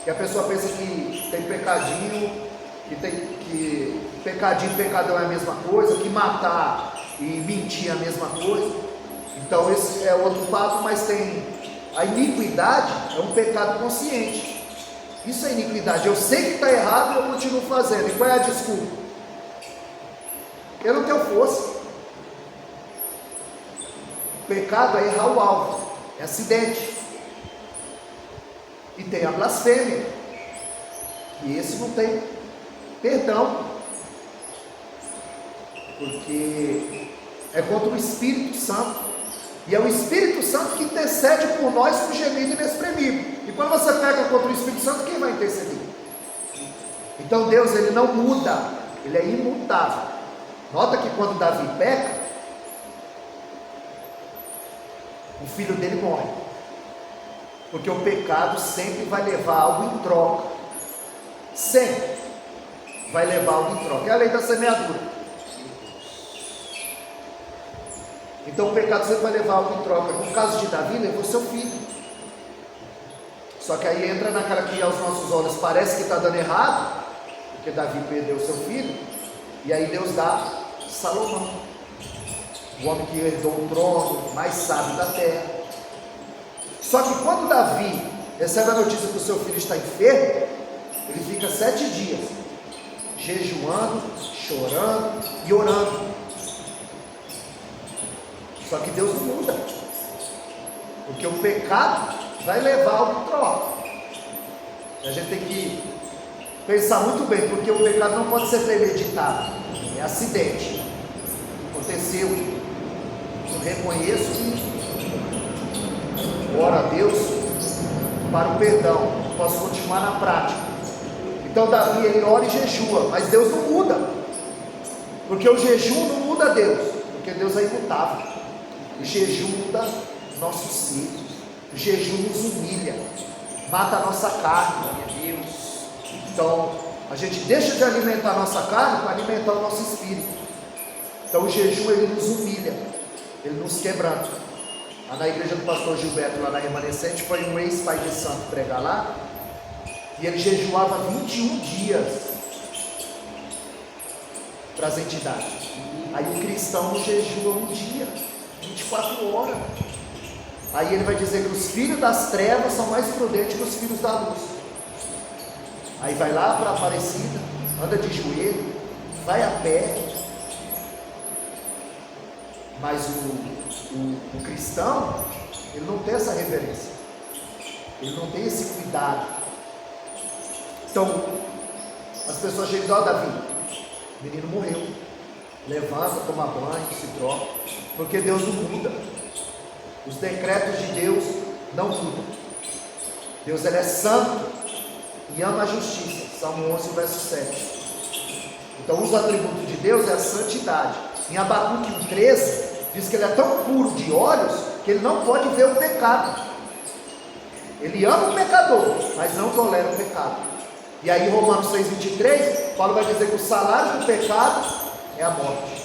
que a pessoa pensa que tem pecadinho, que pecadinho e pecadão é a mesma coisa, que matar e mentir é a mesma coisa. Então esse é outro papo. Mas tem a iniquidade, é um pecado consciente. Isso é iniquidade. Eu sei que está errado e eu continuo fazendo. E qual é a desculpa? Eu não tenho força. O pecado é errar o alvo, é acidente. E tem a blasfêmia, e esse não tem perdão, porque é contra o Espírito Santo, e é o Espírito Santo que intercede por nós com gemido inexprimível. E quando você pega contra o Espírito Santo, quem vai interceder? Então Deus, ele não muda, ele é imutável. Nota que quando Davi peca, o filho dele morre, porque o pecado sempre vai levar algo em troca, sempre vai levar algo em troca. É a lei da semeadura. Então o pecado sempre vai levar algo em troca. No caso de Davi, levou seu filho. Só que aí entra naquela que aos nossos olhos parece que está dando errado, porque Davi perdeu seu filho, e aí Deus dá Salomão, o homem que herdou o trono, mais sábio da terra. Só que quando Davi recebe a notícia que o seu filho está enfermo, ele fica 7 dias jejuando, chorando e orando. Só que Deus não muda, porque o pecado vai levar ao troca. A gente tem que pensar muito bem, porque o pecado não pode ser premeditado, é acidente. Aconteceu, eu reconheço e oro a Deus para o perdão, posso continuar na prática. Então Davi, ele ora e jejua, mas Deus não muda, porque o jejum não muda Deus, porque Deus é imutável. O jejum muda nosso ser, o jejum nos humilha, mata a nossa carne, meu Deus. Então a gente deixa de alimentar a nossa carne para alimentar o nosso espírito. Então o jejum, ele nos humilha, ele nos quebranta. Lá na igreja do pastor Gilberto, lá na Remanescente, foi um ex-pai de santo pregar lá, e ele jejuava 21 dias para as entidades. Aí o cristão jejua um dia, 24 horas. Aí ele vai dizer que os filhos das trevas são mais prudentes que os filhos da luz. Aí vai lá para a Aparecida, anda de joelho, vai a pé. Mas o cristão, ele não tem essa reverência, ele não tem esse cuidado. Então, as pessoas chegam e dizem: ó, Davi, o menino morreu, levanta, toma banho, se troca, porque Deus não muda, os decretos de Deus não mudam. Deus, ele é santo e ama a justiça. Salmo 11, verso 7. Então, os atributos de Deus é a santidade. Em Abacuque 13, diz que ele é tão puro de olhos que ele não pode ver o pecado. Ele ama o pecador, mas não tolera o pecado. E aí Romanos 6,23, Paulo vai dizer que o salário do pecado é a morte.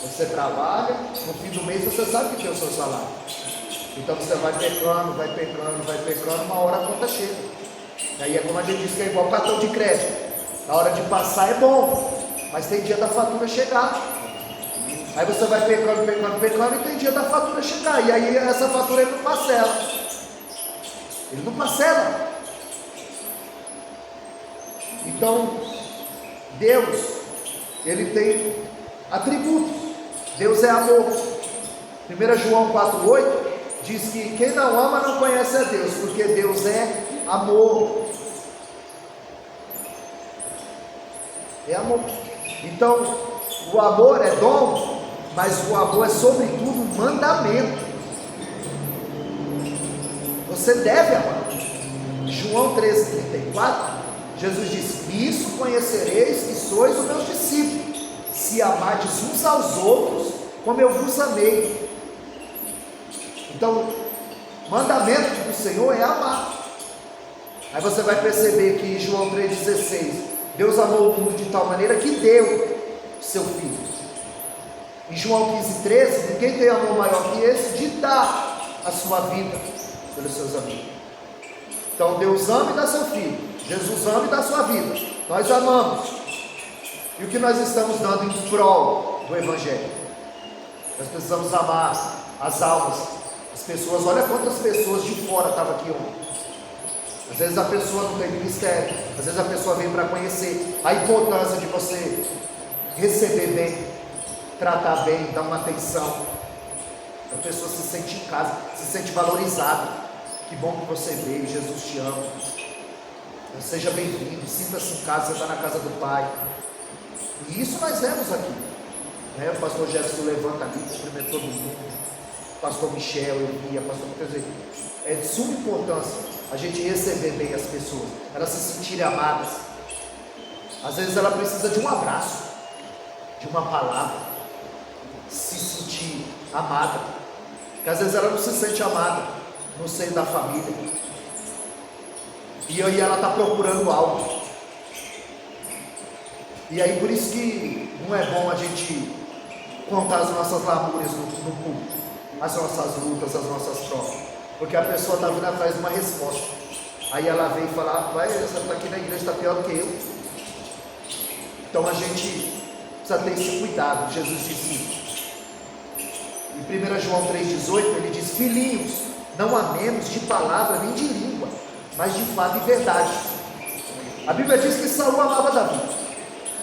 Você trabalha, no fim do mês você sabe que é o seu salário. Então você vai pecando, uma hora a conta chega. E aí é como a gente diz que é igual cartão de crédito. Na hora de passar é bom, mas tem dia da fatura chegar. Aí você vai pecando e tem dia da fatura chegar. E aí essa fatura ele não parcela. Ele não parcela. Então, Deus, ele tem atributos. Deus é amor. 1 João 4,8 diz que quem não ama não conhece a Deus, porque Deus é amor. É amor. Então, o amor é dom, mas o amor é sobretudo um mandamento. Você deve amar. João 13,34, Jesus diz: nisso conhecereis que sois os meus discípulos, se amardes uns aos outros como eu vos amei. Então, o mandamento do Senhor é amar. Aí você vai perceber que em João 3,16, Deus amou o mundo de tal maneira que deu seu Filho. Em João 15,13, ninguém tem amor maior que esse, de dar a sua vida pelos seus amigos. Então Deus ama e dá seu Filho, Jesus ama e dá sua vida, nós amamos. E o que nós estamos dando em prol do Evangelho? Nós precisamos amar as almas, as pessoas. Olha quantas pessoas de fora estavam aqui ontem. Às vezes a pessoa não tem ministério, às vezes a pessoa vem para conhecer a importância de você receber bem, tratar bem, dar uma atenção. A pessoa se sente em casa, se sente valorizada. Que bom que você veio, Jesus te ama. Seja bem-vindo, sinta-se em casa, você está na casa do Pai. E isso nós vemos aqui, né? O pastor Jefferson levanta ali, cumprimenta todo mundo. O pastor Michel, eu via, quer dizer, é de suma importância a gente receber bem as pessoas, elas se sentirem amadas. Às vezes ela precisa de um abraço, de uma palavra, se sentir amada, porque às vezes ela não se sente amada no seio da família, e aí ela está procurando algo. E aí por isso que não é bom a gente contar as nossas lamúrias no público, as nossas lutas, as nossas provas, porque a pessoa está vindo atrás de uma resposta. Aí ela vem e fala: vai, essa está aqui na igreja, está pior do que eu. Então a gente precisa ter esse cuidado. Jesus disse em 1 João 3,18, ele diz: filhinhos, não amemos de palavra nem de língua, mas de fato e verdade. A Bíblia diz que Saul amava Davi,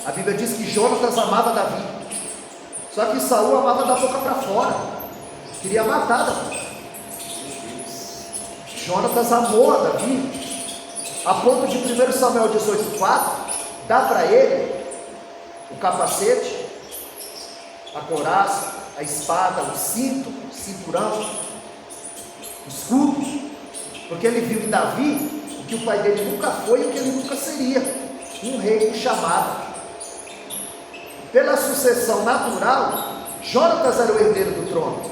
a Bíblia diz que Jonatas amava Davi, só que Saul amava da boca para fora, queria matar Davi. Jonatas amou a Davi, a ponto de 1 Samuel 18,4 dar para ele o capacete, a couraça, a espada, o cinto, o cinturão, o escudo, porque ele viu em Davi o que o pai dele nunca foi e o que ele nunca seria, um rei chamado. Pela sucessão natural, Jonatas era o herdeiro do trono,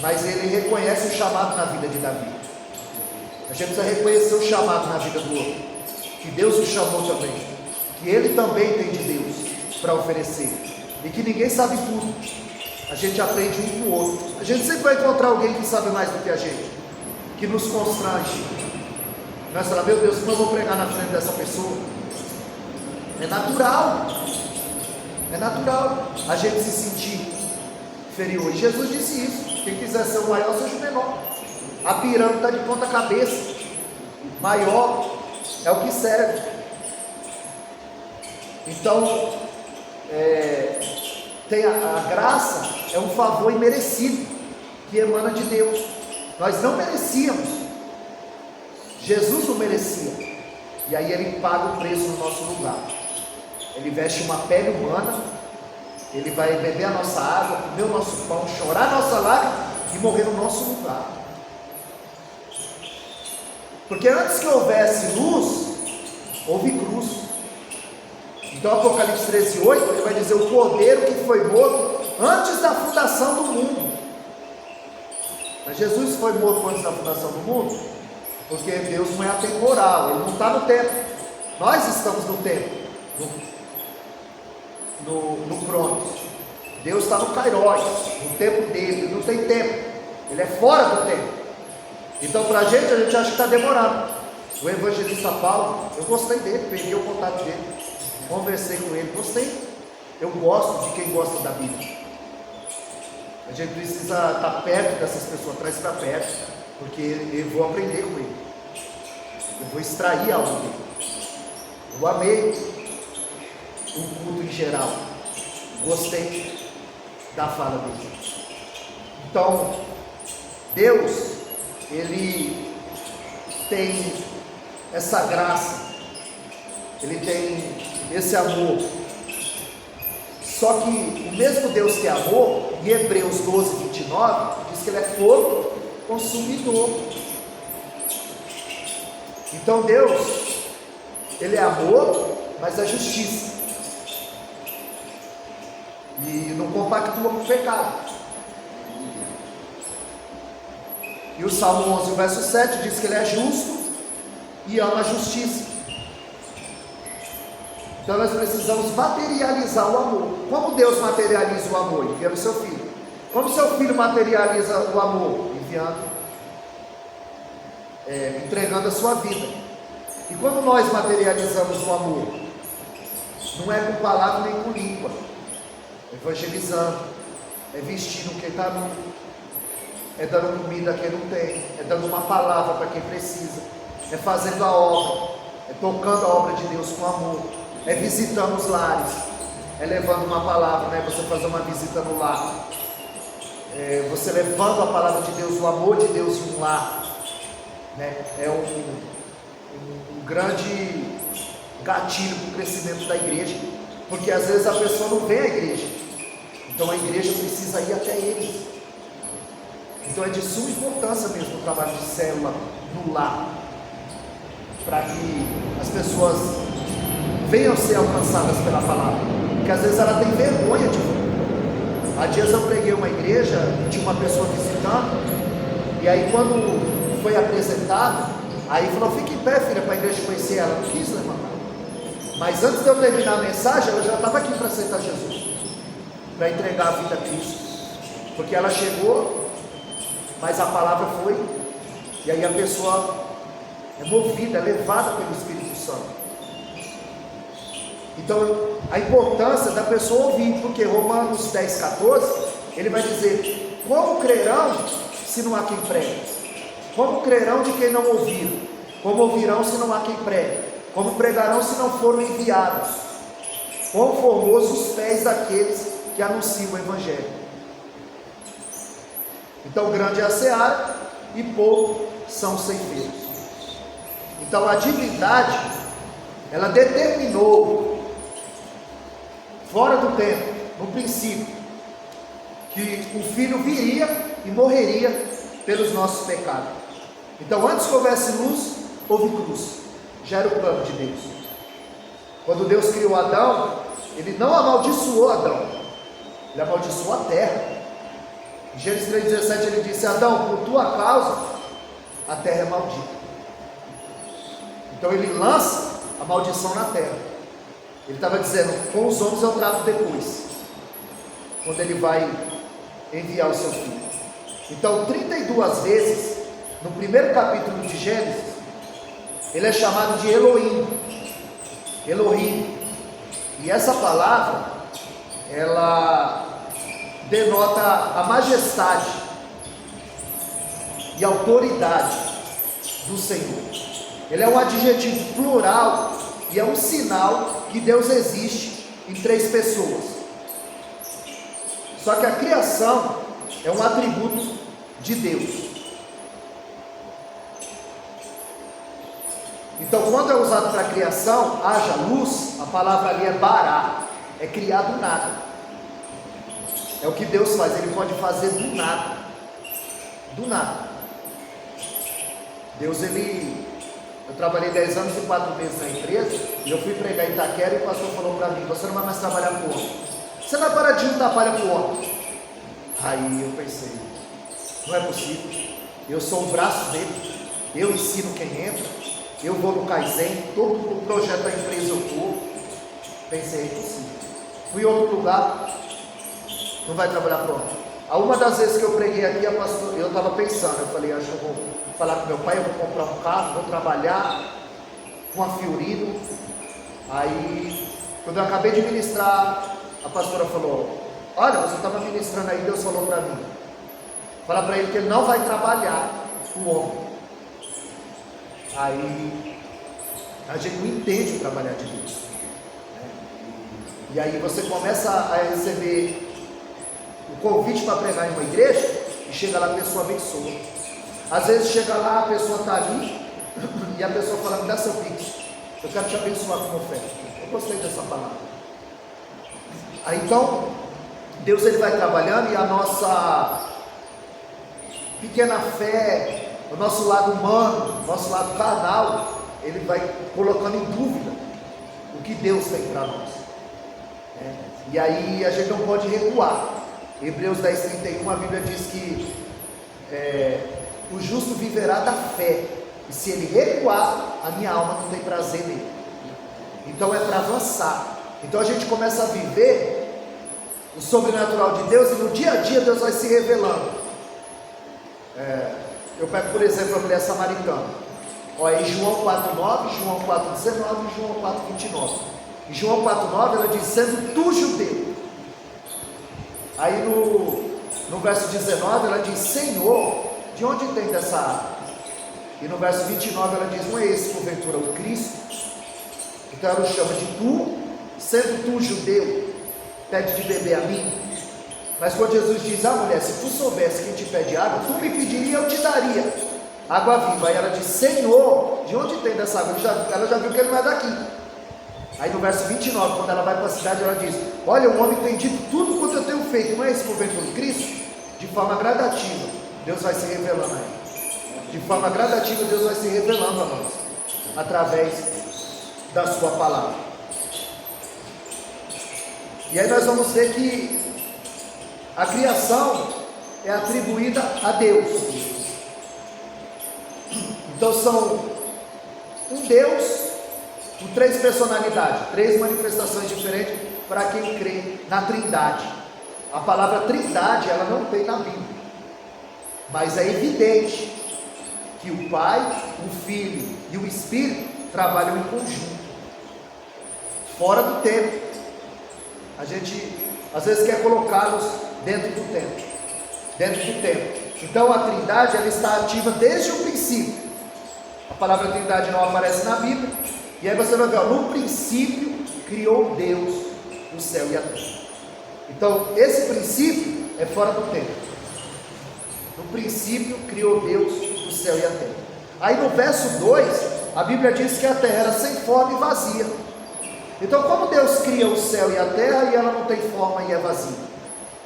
mas ele reconhece o chamado na vida de Davi. A gente precisa reconhecer o chamado na vida do outro, que Deus o chamou também, que ele também tem de Deus para oferecer, e que ninguém sabe tudo. A gente aprende um com o outro. A gente sempre vai encontrar alguém que sabe mais do que a gente, que nos constrange. Nós falamos: meu Deus, como eu vou pregar na frente dessa pessoa? É natural a gente se sentir inferior. E Jesus disse isso: quem quiser ser o maior, seja o menor. A pirâmide está de ponta cabeça, maior é o que serve. Então, tem a graça, é um favor imerecido, que emana de Deus. Nós não merecíamos, Jesus não merecia, e aí Ele paga o preço no nosso lugar. Ele veste uma pele humana, Ele vai beber a nossa água, comer o nosso pão, chorar a nossa lágrima e morrer no nosso lugar. Porque antes que houvesse luz, houve cruz. Então Apocalipse 13:8, ele vai dizer: o cordeiro que foi morto antes da fundação do mundo. Mas Jesus foi morto antes da fundação do mundo, porque Deus não é atemporal, Ele não está no tempo. Nós estamos no tempo, no Cronos. Deus está no Kairos, no tempo dele. Ele não tem tempo, Ele é fora do tempo. Então para a gente acha que está demorando. O evangelista Paulo, eu gostei dele, peguei o contato dele, conversei com ele, gostei. Eu gosto de quem gosta da Bíblia. A gente precisa estar perto dessas pessoas, traz para perto, porque eu vou aprender com ele, eu vou extrair algo dele. Eu amei o culto em geral, gostei da fala dele. Então, Deus, Ele tem essa graça, Ele tem esse amor. Só que o mesmo Deus que é amor, em Hebreus 12:29, diz que Ele é fogo consumidor. Então Deus, Ele é amor, mas é justiça, e não compactua com o pecado. E o Salmo 11, verso 7 diz que Ele é justo e ama a justiça. Então nós precisamos materializar o amor. Como Deus materializa o amor? Enviando o seu Filho. Como seu Filho materializa o amor? Entregando a sua vida. E quando nós materializamos o amor, não é com palavra nem com língua, é evangelizando, é vestindo quem está nu, é dando comida a quem não tem, é dando uma palavra para quem precisa, é fazendo a obra, é tocando a obra de Deus com amor, é visitando os lares, é levando uma palavra, né? Você fazer uma visita no lar, você levando a palavra de Deus, o amor de Deus em um lar, né? É um grande gatilho para o crescimento da igreja, porque às vezes a pessoa não vê a igreja, então a igreja precisa ir até eles. Então é de suma importância mesmo o trabalho de célula no lar, para que as pessoas venham ser alcançadas pela palavra, porque às vezes ela tem vergonha de vir. Há dias eu preguei uma igreja, tinha uma pessoa visitando, e aí quando foi apresentado, aí falou: fique em pé, filha, para a igreja conhecer ela. Não quis levantar, mas antes de eu terminar a mensagem, ela já estava aqui para aceitar Jesus, para entregar a vida a Cristo, porque ela chegou, mas a palavra foi, e aí a pessoa é movida, é levada pelo Espírito Santo. Então, a importância da pessoa ouvir, porque Romanos 10:14, ele vai dizer: como crerão se não há quem pregue? Como crerão de quem não ouviram? Como ouvirão se não há quem pregue? Como pregarão se não foram enviados? Quão formosos os pés daqueles que anunciam o Evangelho. Então grande é a seara e pouco são os ceifeiros. Então a divindade, ela determinou fora do tempo, no princípio, que o Filho viria e morreria pelos nossos pecados. Então antes que houvesse luz, houve cruz. Já era o plano de Deus. Quando Deus criou Adão, Ele não amaldiçoou Adão, Ele amaldiçoou a terra. Em Gênesis 3,17 Ele disse: Adão, por tua causa a terra é maldita. Então Ele lança a maldição na terra. Ele estava dizendo: com os homens eu trato depois, quando Ele vai enviar o seu Filho. Então 32 vezes no primeiro capítulo de Gênesis, Ele é chamado de Elohim. Elohim. E essa palavra, ela denota a majestade e autoridade do Senhor. Ele é um adjetivo plural e é um sinal que Deus existe em 3 pessoas. Só que a criação é um atributo de Deus. Então, quando é usado para criação, haja luz, a palavra ali é bará, é criar do nada. É o que Deus faz, Ele pode fazer do nada. Do nada. Deus, eu trabalhei 10 anos e 4 meses na empresa, e eu fui pregar em Itaquera, e o pastor falou para mim: você não vai mais trabalhar com homem, você vai parar de juntar palha com homem. Aí eu pensei, não é possível, eu sou o braço dele, eu ensino quem entra, eu vou no Kaizen, todo o projeto da empresa eu vou. Pensei, é impossível. Fui em outro lugar, não vai trabalhar para homem. Uma das vezes que eu preguei aqui, eu estava pensando, eu falei, acho que eu vou falar com meu pai, eu vou comprar um carro, vou trabalhar com a Fiorino. Aí, quando eu acabei de ministrar, a pastora falou: olha, você estava ministrando aí, Deus falou para mim, fala para ele que ele não vai trabalhar com o homem. Aí, a gente não entende o trabalhar de Deus, né? E aí você começa a receber o convite para pregar em uma igreja, e chega lá, a pessoa abençoa. Às vezes chega lá, a pessoa está ali, e a pessoa fala: me dá seu pix, eu quero te abençoar com oferta. Eu gostei dessa palavra. Aí então, Deus, ele vai trabalhando, e a nossa pequena fé, o nosso lado humano, o nosso lado carnal, ele vai colocando em dúvida o que Deus tem para nós, né? E aí a gente não pode recuar. Hebreus 10:31, a Bíblia diz que o justo viverá da fé, e se ele recuar, a minha alma não tem prazer nele. Então é para avançar. Então a gente começa a viver o sobrenatural de Deus, e no dia a dia Deus vai se revelando. Eu pego, por exemplo, a mulher samaritana. Olha, em João 4:9, João 4:19 e João 4:29. Em João 4:9 ela diz: sendo tu judeu. Aí no verso 19 ela diz: Senhor, de onde tem dessa água? E no verso 29 ela diz: não é esse porventura o Cristo? Então ela o chama de tu, sendo tu judeu, pede de beber a mim. Mas quando Jesus diz: mulher, se tu soubesse quem te pede água, tu me pediria, eu te daria água viva. Aí ela diz: Senhor, de onde tem dessa água? Ela já viu que ele não é daqui. Aí no verso 29, quando ela vai para a cidade, ela diz: olha, um homem tem dito tudo quanto eu tenho feito, não é esse porventura Cristo? De forma gradativa, Deus vai se revelando a ele. De forma gradativa, Deus vai se revelando a nós, através da sua palavra. E aí nós vamos ver que a criação é atribuída a Deus. Então são um Deus com 3 personalidades, 3 manifestações diferentes para quem crê na Trindade. A palavra Trindade, ela não tem na Bíblia, mas é evidente que o Pai, o Filho e o Espírito trabalham em conjunto, fora do tempo. A gente às vezes quer colocá-los dentro do tempo. Então a Trindade, ela está ativa desde o princípio. A palavra Trindade não aparece na Bíblia. E aí você vai ver, no princípio criou Deus o céu e a terra. Então esse princípio é fora do tempo. No princípio criou Deus o céu e a terra. Aí no verso 2, a Bíblia diz que a terra era sem forma e vazia. Então como Deus cria o céu e a terra e ela não tem forma e é vazia?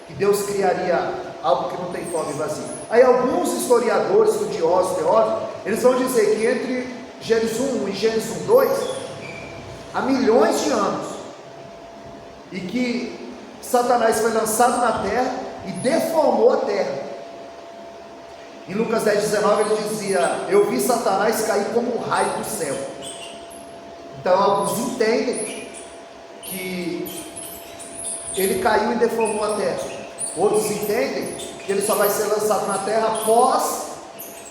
Que Deus criaria algo que não tem forma e vazia? Aí alguns historiadores, estudiosos, teólogos, eles vão dizer que entre Gênesis 1 e Gênesis 2, há milhões de anos, e que Satanás foi lançado na terra e deformou a terra. Em Lucas 10:19 ele dizia: eu vi Satanás cair como um raio do céu. Então alguns entendem que ele caiu e deformou a terra. Outros entendem que ele só vai ser lançado na terra após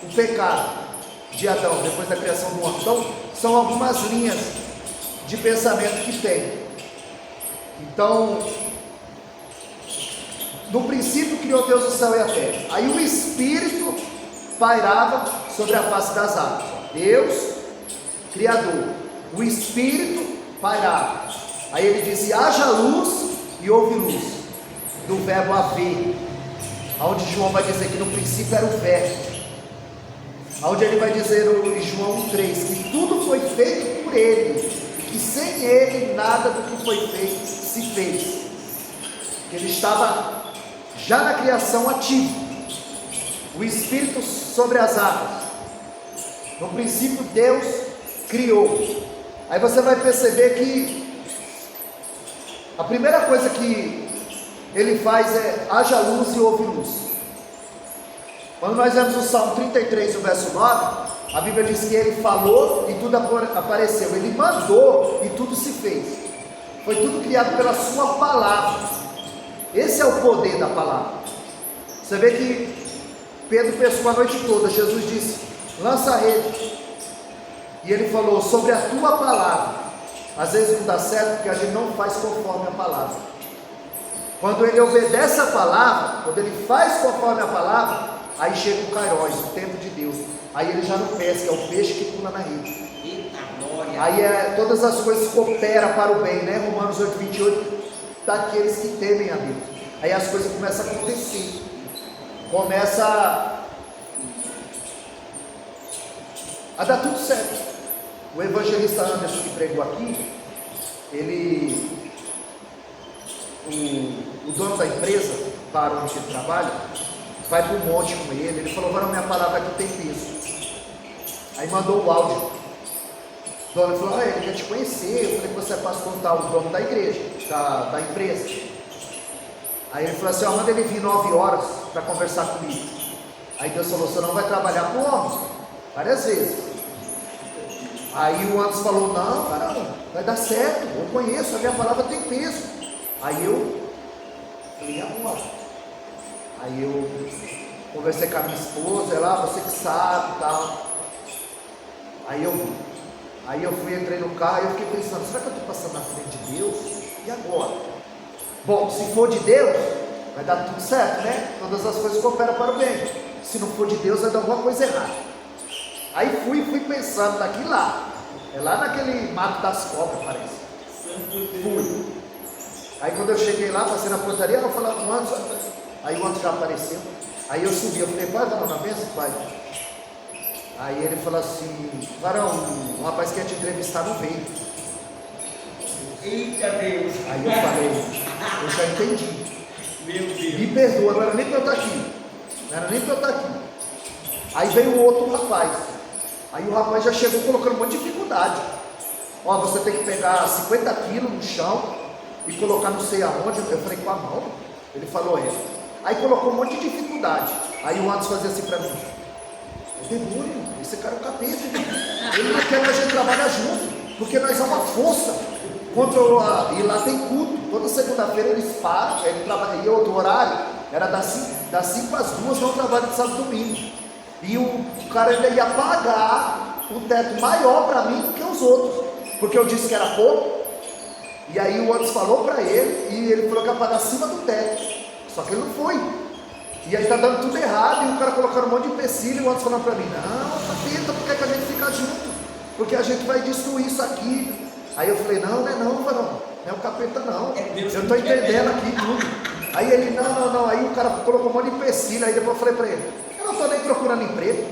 o pecado de Adão, depois da criação do homem. Então são algumas linhas de pensamento que tem. Então No princípio criou Deus o céu e a terra. Aí o Espírito pairava sobre a face das águas. Deus, Criador. O Espírito pairava. Aí ele dizia: haja luz, e houve luz. Do verbo haver. Onde João vai dizer que no princípio era o verbo. Onde ele vai dizer em João 3 que tudo foi feito por ele, e que sem ele nada do que foi feito se fez. Que ele estava já na criação ativo. O Espírito sobre as águas. No princípio Deus criou. Aí você vai perceber que a primeira coisa que ele faz é: haja luz e houve luz. Quando nós vemos o Salmo 33, o verso 9, a Bíblia diz que ele falou e tudo apareceu. Ele mandou e tudo se fez. Foi tudo criado pela sua palavra. Esse é o poder da palavra. Você vê que Pedro pescou a noite toda. Jesus disse: lança a rede. E ele falou: sobre a tua palavra. Às vezes não dá certo porque a gente não faz conforme a palavra. Quando ele obedece a palavra, quando ele faz conforme a palavra, aí chega o Kairos, o tempo de Deus. Aí ele já não pesca, é o peixe que pula na rede. Eita glória! Aí todas as coisas cooperam para o bem, né? Romanos 8, 28, daqueles que temem a Deus. Aí as coisas começam a acontecer. Começa a dar tudo certo. O evangelista Anderson que pregou aqui, o dono da empresa, para onde ele trabalha, vai para um monte com ele. Ele falou: agora minha palavra aqui tem peso. Aí mandou o áudio. O dono falou: ele quer te conhecer. Eu falei que você é pastor tal, o dono da igreja, da empresa. Aí ele falou assim: manda ele vir 9 horas para conversar comigo. Aí Deus falou: você não vai trabalhar com homens? Várias vezes. Aí o Anderson falou: não, cara, vai dar certo, eu conheço, a minha palavra tem peso. Aí eu falei: agora? Aí eu conversei com a minha esposa, ela: você que sabe e tal. Aí eu fui. Aí eu fui, entrei no carro e eu fiquei pensando: será que eu estou passando na frente de Deus? E agora? Bom, se for de Deus, vai dar tudo certo, né? Todas as coisas cooperam para o bem. Se não for de Deus, vai dar alguma coisa errada. Aí fui pensando daqui lá. É lá naquele mato das cobras, parece. Fui. Aí quando eu cheguei lá, passei na portaria, eu falei com o Anderson. Aí o Anderson já apareceu. Aí eu subi, eu falei: pai, vamos na mesa, pai? Aí ele falou assim: varão, um rapaz que ia te entrevistar não veio. Eita Deus! Aí eu falei: eu já entendi. Meu Deus! Me perdoa, não era nem para eu estar aqui. Não era nem para eu estar aqui. Aí veio o outro rapaz. Aí o rapaz já chegou colocando um monte de dificuldade. Ó, você tem que pegar 50 quilos no chão e colocar não sei aonde. Eu falei: com a mão? Ele falou: é. Aí colocou um monte de dificuldade. Aí o Anderson fazia assim para mim: é demônio, esse cara é o capeta. Ele não quer que a gente trabalhe junto, porque nós é uma força contra e lá tem culto. Toda segunda-feira eles param, ele trabalha, e outro horário era das 5 às 2, não trabalho de sábado e domingo. E o cara ainda ia pagar um teto maior para mim do que os outros, porque eu disse que era pouco. E aí o Anderson falou para ele, e ele falou que ia pagar acima do teto, só que ele não foi. E aí está dando tudo errado, e o cara colocando um monte de empecilho, e o Anderson falando para mim: não, capeta, por que a gente fica junto? Porque a gente vai destruir isso aqui. Aí eu falei: não, varão, não é o capeta não, eu estou entendendo aqui tudo. Aí ele: não, aí o cara colocou um monte de empecilho. Aí depois eu falei para ele: eu não estou nem procurando emprego.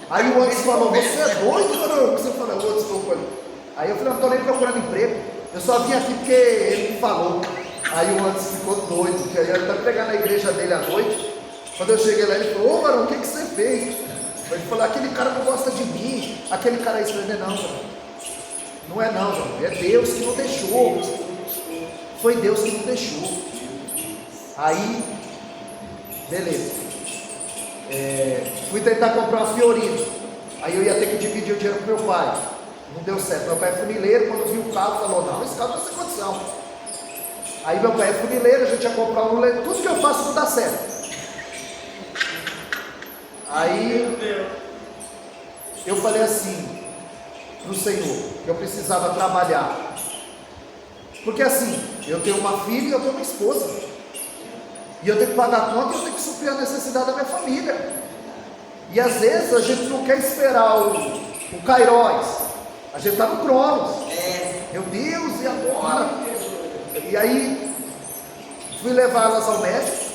Aí o Anderson falou: você é doido, varão? Você falou: o Anderson falou com ele. Aí eu falei: não estou nem procurando emprego, eu só vim aqui porque ele me falou. Aí o Anderson ficou doido, porque aí ele está pregando na igreja dele à noite. Quando eu cheguei lá, ele falou: ô varão, o que você fez? Ele falou: aquele cara não gosta de mim, aquele cara aí. Eu falei: não, varão, não é não, varão, é Deus que não deixou. Foi Deus que não deixou. Aí, beleza. Fui tentar comprar uma Fiorino. Aí eu ia ter que dividir o dinheiro com meu pai. Não deu certo. Meu pai é funileiro, quando viu o carro, falou: não, esse carro não tem condição. Aí meu pai é funileiro, a gente ia comprar um leite. Tudo que eu faço não dá certo. Aí eu falei assim para o Senhor, que eu precisava trabalhar. Porque assim, eu tenho uma filha e eu tenho uma esposa. E eu tenho que pagar a conta e eu tenho que suprir a necessidade da minha família. E às vezes a gente não quer esperar o Kairos. A gente está no Cronos. Meu Deus, e agora? E aí, fui levar elas ao médico.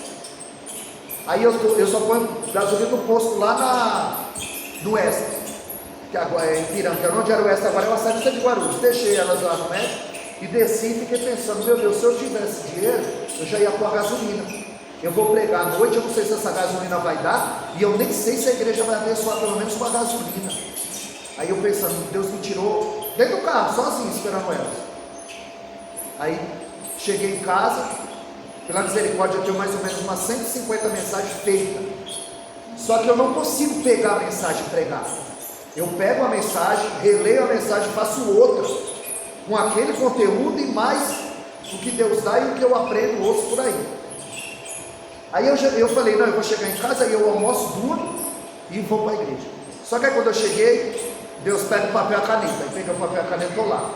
Aí eu só ponho gasolina no posto lá no Oeste, que agora é em Piranga, onde era o Oeste, agora é uma saída de Guarulhos. Deixei elas lá no médico e desci e fiquei pensando, meu Deus, se eu tivesse dinheiro, eu já ia pôr a gasolina. Eu vou pregar à noite, eu não sei se essa gasolina vai dar, e eu nem sei se a igreja vai abençoar pelo menos com a gasolina. Aí eu pensando, Deus me tirou dentro do carro, sozinho, esperando elas. Aí cheguei em casa, pela misericórdia eu tenho mais ou menos umas 150 mensagens feitas. Só que eu não consigo pegar a mensagem e pregar. Eu pego a mensagem, releio a mensagem, faço outra, com aquele conteúdo e mais o que Deus dá e o que eu aprendo, ouço por aí. Aí eu falei, não, eu vou chegar em casa, aí eu almoço duro e vou para a igreja. Só que aí quando eu cheguei, Deus pega o papel e a caneta. Aí peguei o papel e a caneta, estou lá.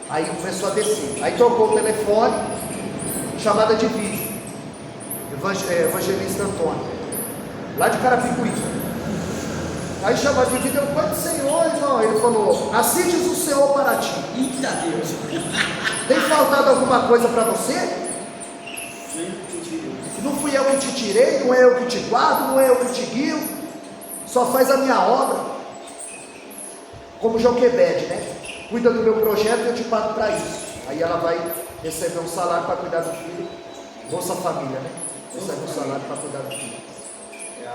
Aí começou a descer. Aí tocou o telefone, chamada de vídeo. Evangelista Antônio, lá de Carapicuí. Aí chamada de vídeo, eu, Pai do Senhor, irmão. Ele falou, assim diz o Senhor para ti. Eita Deus! Tem faltado alguma coisa para você? Não fui eu que te tirei, não é eu que te guardo, não é eu que te guio, só faz a minha obra, como Joquebede, né? Cuida do meu projeto e eu te pago para isso. Aí ela vai receber um salário para cuidar do filho, Bolsa Família, né? Recebe um salário para cuidar do filho. É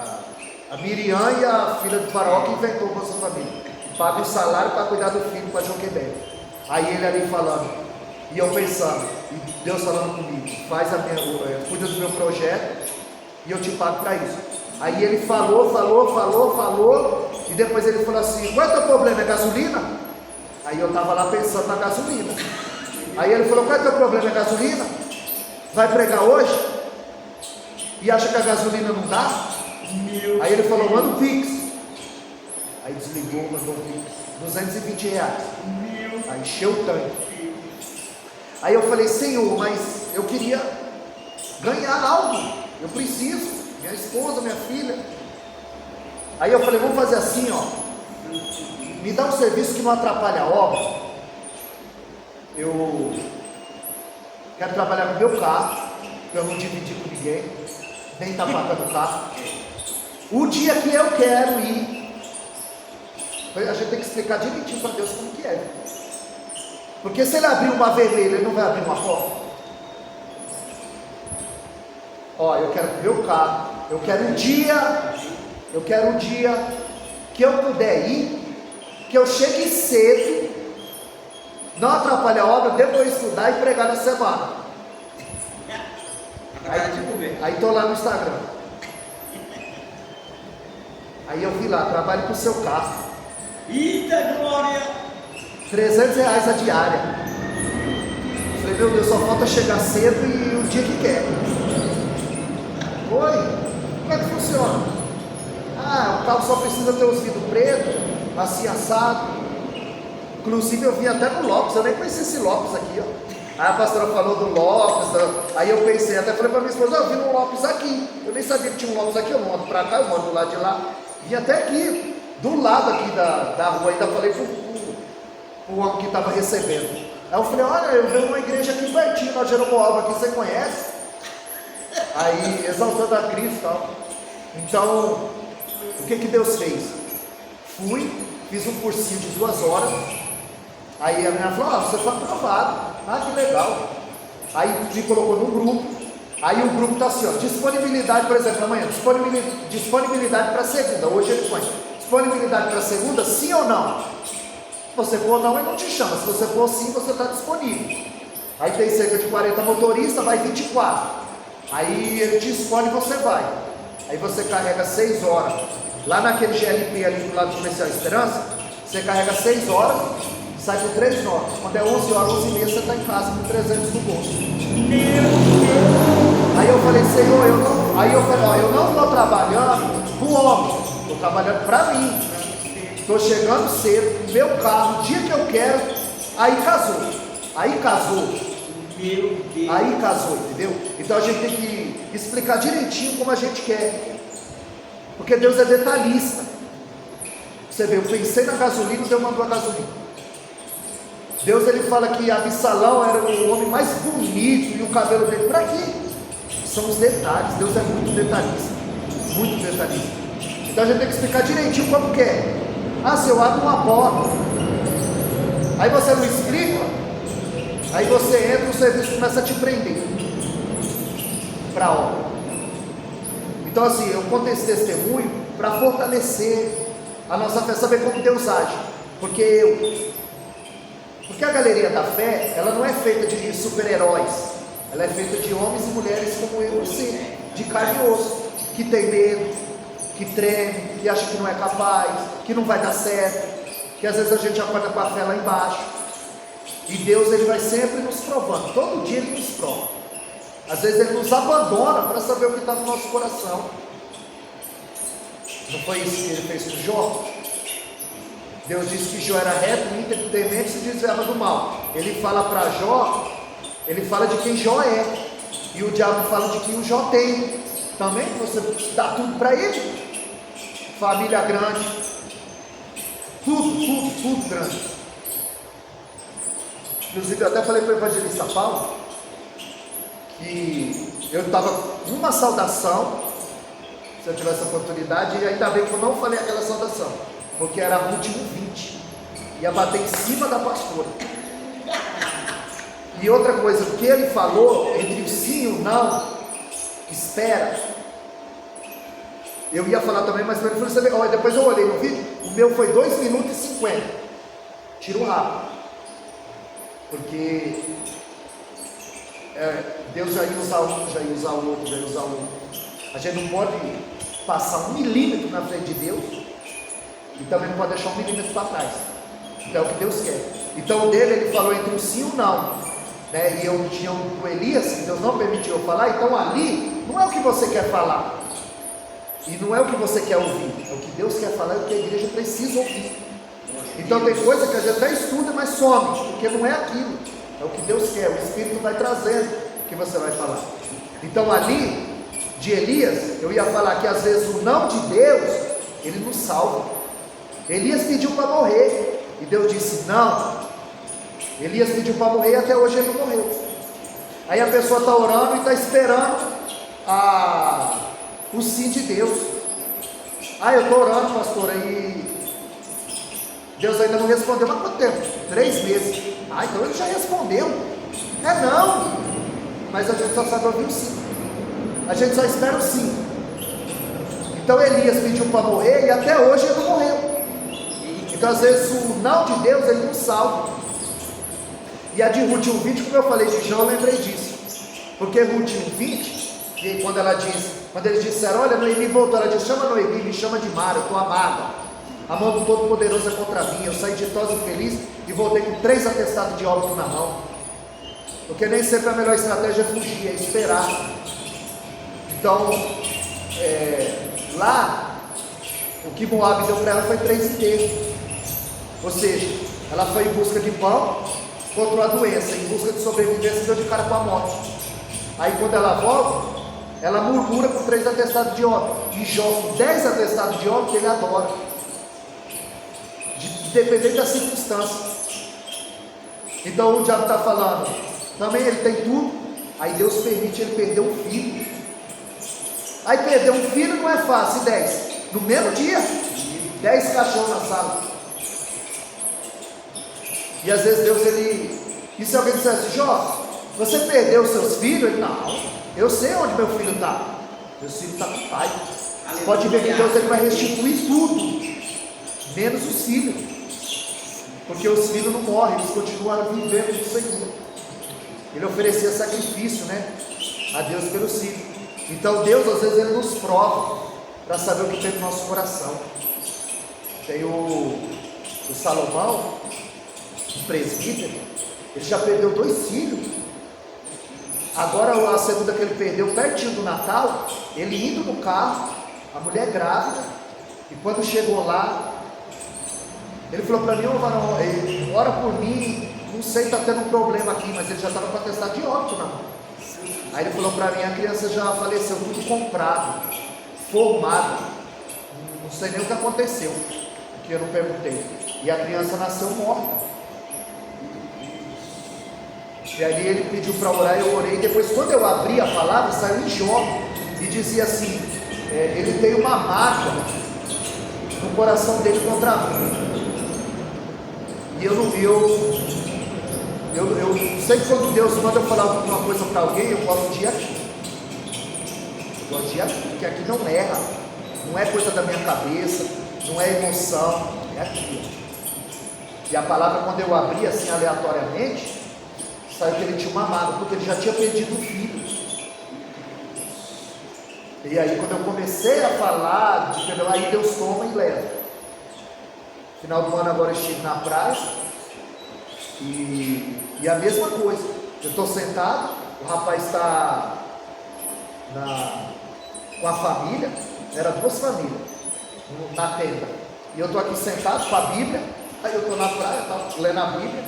a Miriam e a filha do faraó que inventou o Bolsa Família. Paga o salário para cuidar do filho para Joquebede. Aí ele ali falando. E eu pensando, e Deus falando comigo, cuida do meu projeto e eu te pago para isso. Aí ele falou, e depois ele falou assim, qual é o teu problema, é gasolina? Aí eu estava lá pensando na gasolina. Aí ele falou, qual é o teu problema, é gasolina? Vai pregar hoje? E acha que a gasolina não dá? Aí ele falou, manda o Pix. Aí desligou, mandou o Pix, R$220. Aí encheu o tanque. Aí eu falei, Senhor, mas eu queria ganhar algo, eu preciso, minha esposa, minha filha. Aí eu falei, vamos fazer assim, ó, me dá um serviço que não atrapalha a obra. Eu quero trabalhar com o meu carro, para eu não dividir com ninguém, nem estar pagando o carro. O dia que eu quero ir, a gente tem que explicar direitinho para Deus como que é. Porque se ele abrir uma vermelha, ele não vai abrir uma porta. Ó, eu quero o meu carro, eu quero um dia que eu puder ir, que eu chegue cedo, não atrapalhe a obra, depois estudar e pregar na semana. Aí estou lá no Instagram. Aí eu vi lá, trabalhe com o seu carro. Eita glória! R$300 a diária. Falei, meu Deus, só falta chegar cedo e o dia que quer. Oi, como é que funciona? O carro só precisa ter os vidros pretos, assim assado. Inclusive eu vim até no Lopes, eu nem conhecia esse Lopes aqui, ó. Aí a pastora falou do Lopes, aí eu pensei, até falei para minha esposa, eu vim no Lopes aqui. Eu nem sabia que tinha um Lopes aqui, eu não ando para cá, eu moro do lado de lá. Vim até aqui, do lado aqui da rua, ainda falei o homem que estava recebendo. Aí eu falei, olha, eu vejo uma igreja aqui pertinho, na Jeroboam, aqui, você conhece? Aí, exaltando a Cristo e tal. Então, o que Deus fez? Fui, fiz um cursinho de 2 horas. Aí a menina falou, você foi aprovado. Que legal. Aí me colocou num grupo. Aí o grupo está assim, ó, disponibilidade, por exemplo, amanhã, disponibilidade para segunda. Hoje ele põe, disponibilidade para segunda, sim ou não? Se você for não, ele não te chama. Se você for sim, você está disponível. Aí tem cerca de 40 motoristas, vai 24. Aí ele te escolhe e você vai. Aí você carrega 6 horas. Lá naquele GLP ali do lado do Comercial Esperança, você carrega 6 horas, sai por 3 notas. Quando é 11 horas, 11 e meia, você está em casa com 300 no bolso. Aí eu falei, Senhor, eu não estou trabalhando com o homem, estou trabalhando para mim. Estou chegando cedo, com meu carro, o dia que eu quero. Aí casou, entendeu? Então a gente tem que explicar direitinho como a gente quer, porque Deus é detalhista. Você vê, eu pensei na gasolina, Deus mandou a gasolina. Deus, ele fala que Absalão era o homem mais bonito e o cabelo dele, para quê? São os detalhes. Deus é muito detalhista, muito detalhista. Então a gente tem que explicar direitinho como quer. Se eu abro uma porta, aí você não explica, aí você entra, o serviço começa a te prender para a obra. Então assim, eu conto esse testemunho para fortalecer a nossa fé, saber como Deus age. Porque a galeria da fé, ela não é feita de super-heróis, ela é feita de homens e mulheres como eu e você, de carne e osso, que tem medo, que treme, que acha que não é capaz, que não vai dar certo, que às vezes a gente acorda com a fé lá embaixo. E Deus, ele vai sempre nos provando, todo dia ele nos prova. Às vezes ele nos abandona para saber o que está no nosso coração. Não foi isso que ele fez com Jó? Deus disse que Jó era reto, íntegro, temente e se desviava do mal. Ele fala para Jó, ele fala de quem Jó é, e o diabo fala de quem o Jó tem. Também você dá tudo para ele, família grande, tudo grande. Inclusive eu até falei para o evangelista Paulo que eu estava numa saudação, se eu tivesse a oportunidade, e ainda bem que eu não falei aquela saudação, porque era Ruth 1:20, ia bater em cima da pastora. E outra coisa, o que ele falou entre o sim e o não, espera. Eu ia falar também, mas ele falou assim, olha, depois eu olhei no vídeo, o meu foi 2 minutos e 50, tiro rápido, porque Deus já ia usar um, já ia usar o outro, já ia usar o outro. A gente não pode passar 1 milímetro na frente de Deus, e também não pode deixar 1 milímetro para trás. Então é o que Deus quer. Então dele ele falou entre o sim e o não, né? E eu tinha o Elias, que Deus não permitiu eu falar. Então ali não é o que você quer falar, e não é o que você quer ouvir, é o que Deus quer falar, é o que a igreja precisa ouvir. Então tem coisa que a gente até estuda, mas some, porque não é aquilo, é o que Deus quer. O Espírito vai trazendo o que você vai falar. Então ali de Elias, eu ia falar que às vezes o não de Deus, ele nos salva. Elias pediu para morrer, e Deus disse não. Elias pediu para morrer, e até hoje ele não morreu. Aí a pessoa está orando e está esperando o sim de Deus. Eu estou orando, pastor, e Deus ainda não respondeu. Mas quanto tempo? 3 meses. Então ele já respondeu. Não, mas a gente só sabe ouvir o sim, a gente só espera o sim. Então Elias pediu para morrer, e até hoje ele não morreu. Então às vezes o não de Deus, ele não salva. E a de Ruth 1:20, como eu falei de Jó, eu lembrei disso, porque Ruth 1:20, e quando eles disseram, olha, Noemi voltou, ela disse, chama Noemi, me chama de Mara, eu estou amada, a mão do Todo-Poderoso é contra mim, eu saí ditosa e feliz, e voltei com 3 atestados de óbito na mão, porque nem sempre a melhor estratégia é fugir, é esperar. Então, lá, o que Moab deu para ela foi 3 inteiros, ou seja, ela foi em busca de pão, contra a doença, em busca de sobrevivência, deu de cara com a morte. Aí quando ela volta, ela murmura com 3 atestados de óbito, e Jó com 10 atestados de óbito, ele adora, dependendo da circunstância. Então o diabo está falando, também ele tem tudo, aí Deus permite ele perder um filho. Aí perder um filho não é fácil, 10, no mesmo dia, 10 cachorros na sala. E às vezes Deus, e se alguém dissesse, Jó, você perdeu os seus filhos? Ele, não, eu sei onde meu filho está, meu filho está com o pai. Pode ver que Deus, ele vai restituir tudo, menos os filhos, porque os filhos não morrem, eles continuam vivendo do Senhor. Ele oferecia sacrifício, né, a Deus pelos filhos. Então Deus às vezes ele nos prova, para saber o que tem no nosso coração. Tem o Salomão, o presbítero, ele já perdeu 2 filhos. Agora a segunda que ele perdeu, pertinho do Natal, ele indo no carro, a mulher grávida, e quando chegou lá, ele falou para mim, ô varão, ora por mim, não sei, está tendo um problema aqui, mas ele já estava com atestado de óbito na mão. Aí ele falou para mim, a criança já faleceu, tudo comprado, formado. Não sei nem o que aconteceu, porque eu não perguntei. E a criança nasceu morta. E aí ele pediu para orar, eu orei. Depois, quando eu abri a palavra, saiu em Jó e dizia assim: ele tem uma mágoa no coração dele contra mim. E eu sei que quando Deus manda eu falar alguma coisa para alguém, eu gosto de ir aqui. Eu gosto de ir aqui, porque aqui não erra. Não é coisa da minha cabeça, não é emoção, é aqui. E a palavra, quando eu abri assim aleatoriamente, saiu que ele tinha uma mágoa, porque ele já tinha perdido o filho. E aí quando eu comecei a falar de perdão, aí Deus toma e leva. Final do ano agora eu estive na praia, e a mesma coisa, eu estou sentado, o rapaz está com a família, era 2 famílias, na tenda, e eu estou aqui sentado com a Bíblia, aí eu estou na praia, estava lendo a Bíblia,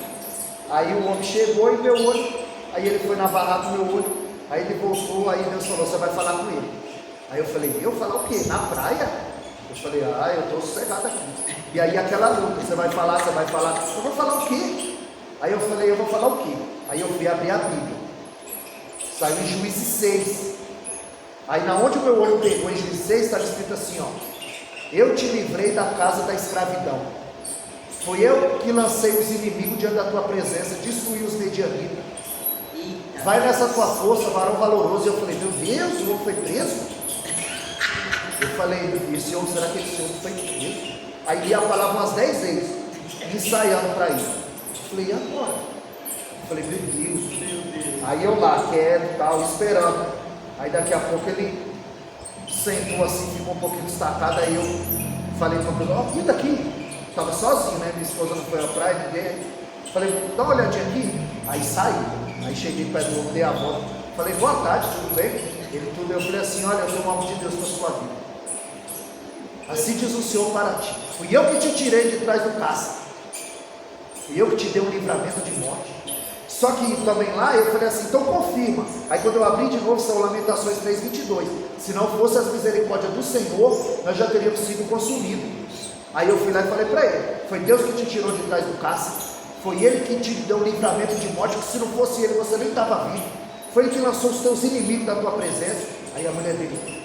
aí o homem chegou e meu olho, aí ele foi na barraca do meu olho, aí ele voltou, aí Deus falou, você vai falar com ele. Aí eu falei, eu falar o quê? Na praia? Eu falei, eu estou sossegado aqui. E aí aquela luta, você vai falar, eu vou falar o quê? Aí eu falei, eu vou falar o quê? Aí eu fui abrir a Bíblia, saiu em Juízes 6, aí na onde o meu olho pegou em Juízes 6, estava escrito assim, ó: eu te livrei da casa da escravidão, foi eu que lancei os inimigos diante da tua presença, destruí os medianitas, vai nessa tua força, varão valoroso. E eu falei, meu Deus, o homem foi preso? Eu falei, esse homem, será que esse homem foi preso? Aí li a palavra umas 10 vezes, ensaiando para ir. Eu falei, e agora? Eu falei, meu Deus. Aí eu lá, quieto, tal, esperando. Aí daqui a pouco ele sentou assim, ficou um pouquinho destacado. Aí eu falei para ele, ó, cuida aqui. Estava sozinho, né? Minha esposa não foi à praia, ninguém. Falei, dá uma olhadinha aqui. Aí saí. Aí cheguei perto do homem, dei a volta. Falei, boa tarde, tudo bem? Ele tudo. Eu falei assim, olha, eu sou o amor de Deus para a sua vida. Assim diz o Senhor para ti. Fui eu que te tirei de trás do caça. Fui eu que te dei um livramento de morte. Só que também lá eu falei assim, então confirma. Aí quando eu abri de novo, são Lamentações 3:22. Se não fosse as misericórdias do Senhor, nós já teríamos sido consumidos. Aí eu fui lá e falei para ele, foi Deus que te tirou de trás do caça. Foi Ele que te deu um livramento de morte, que se não fosse Ele, você nem estava vivo. Foi Ele que lançou os teus inimigos da tua presença. Aí a mulher dele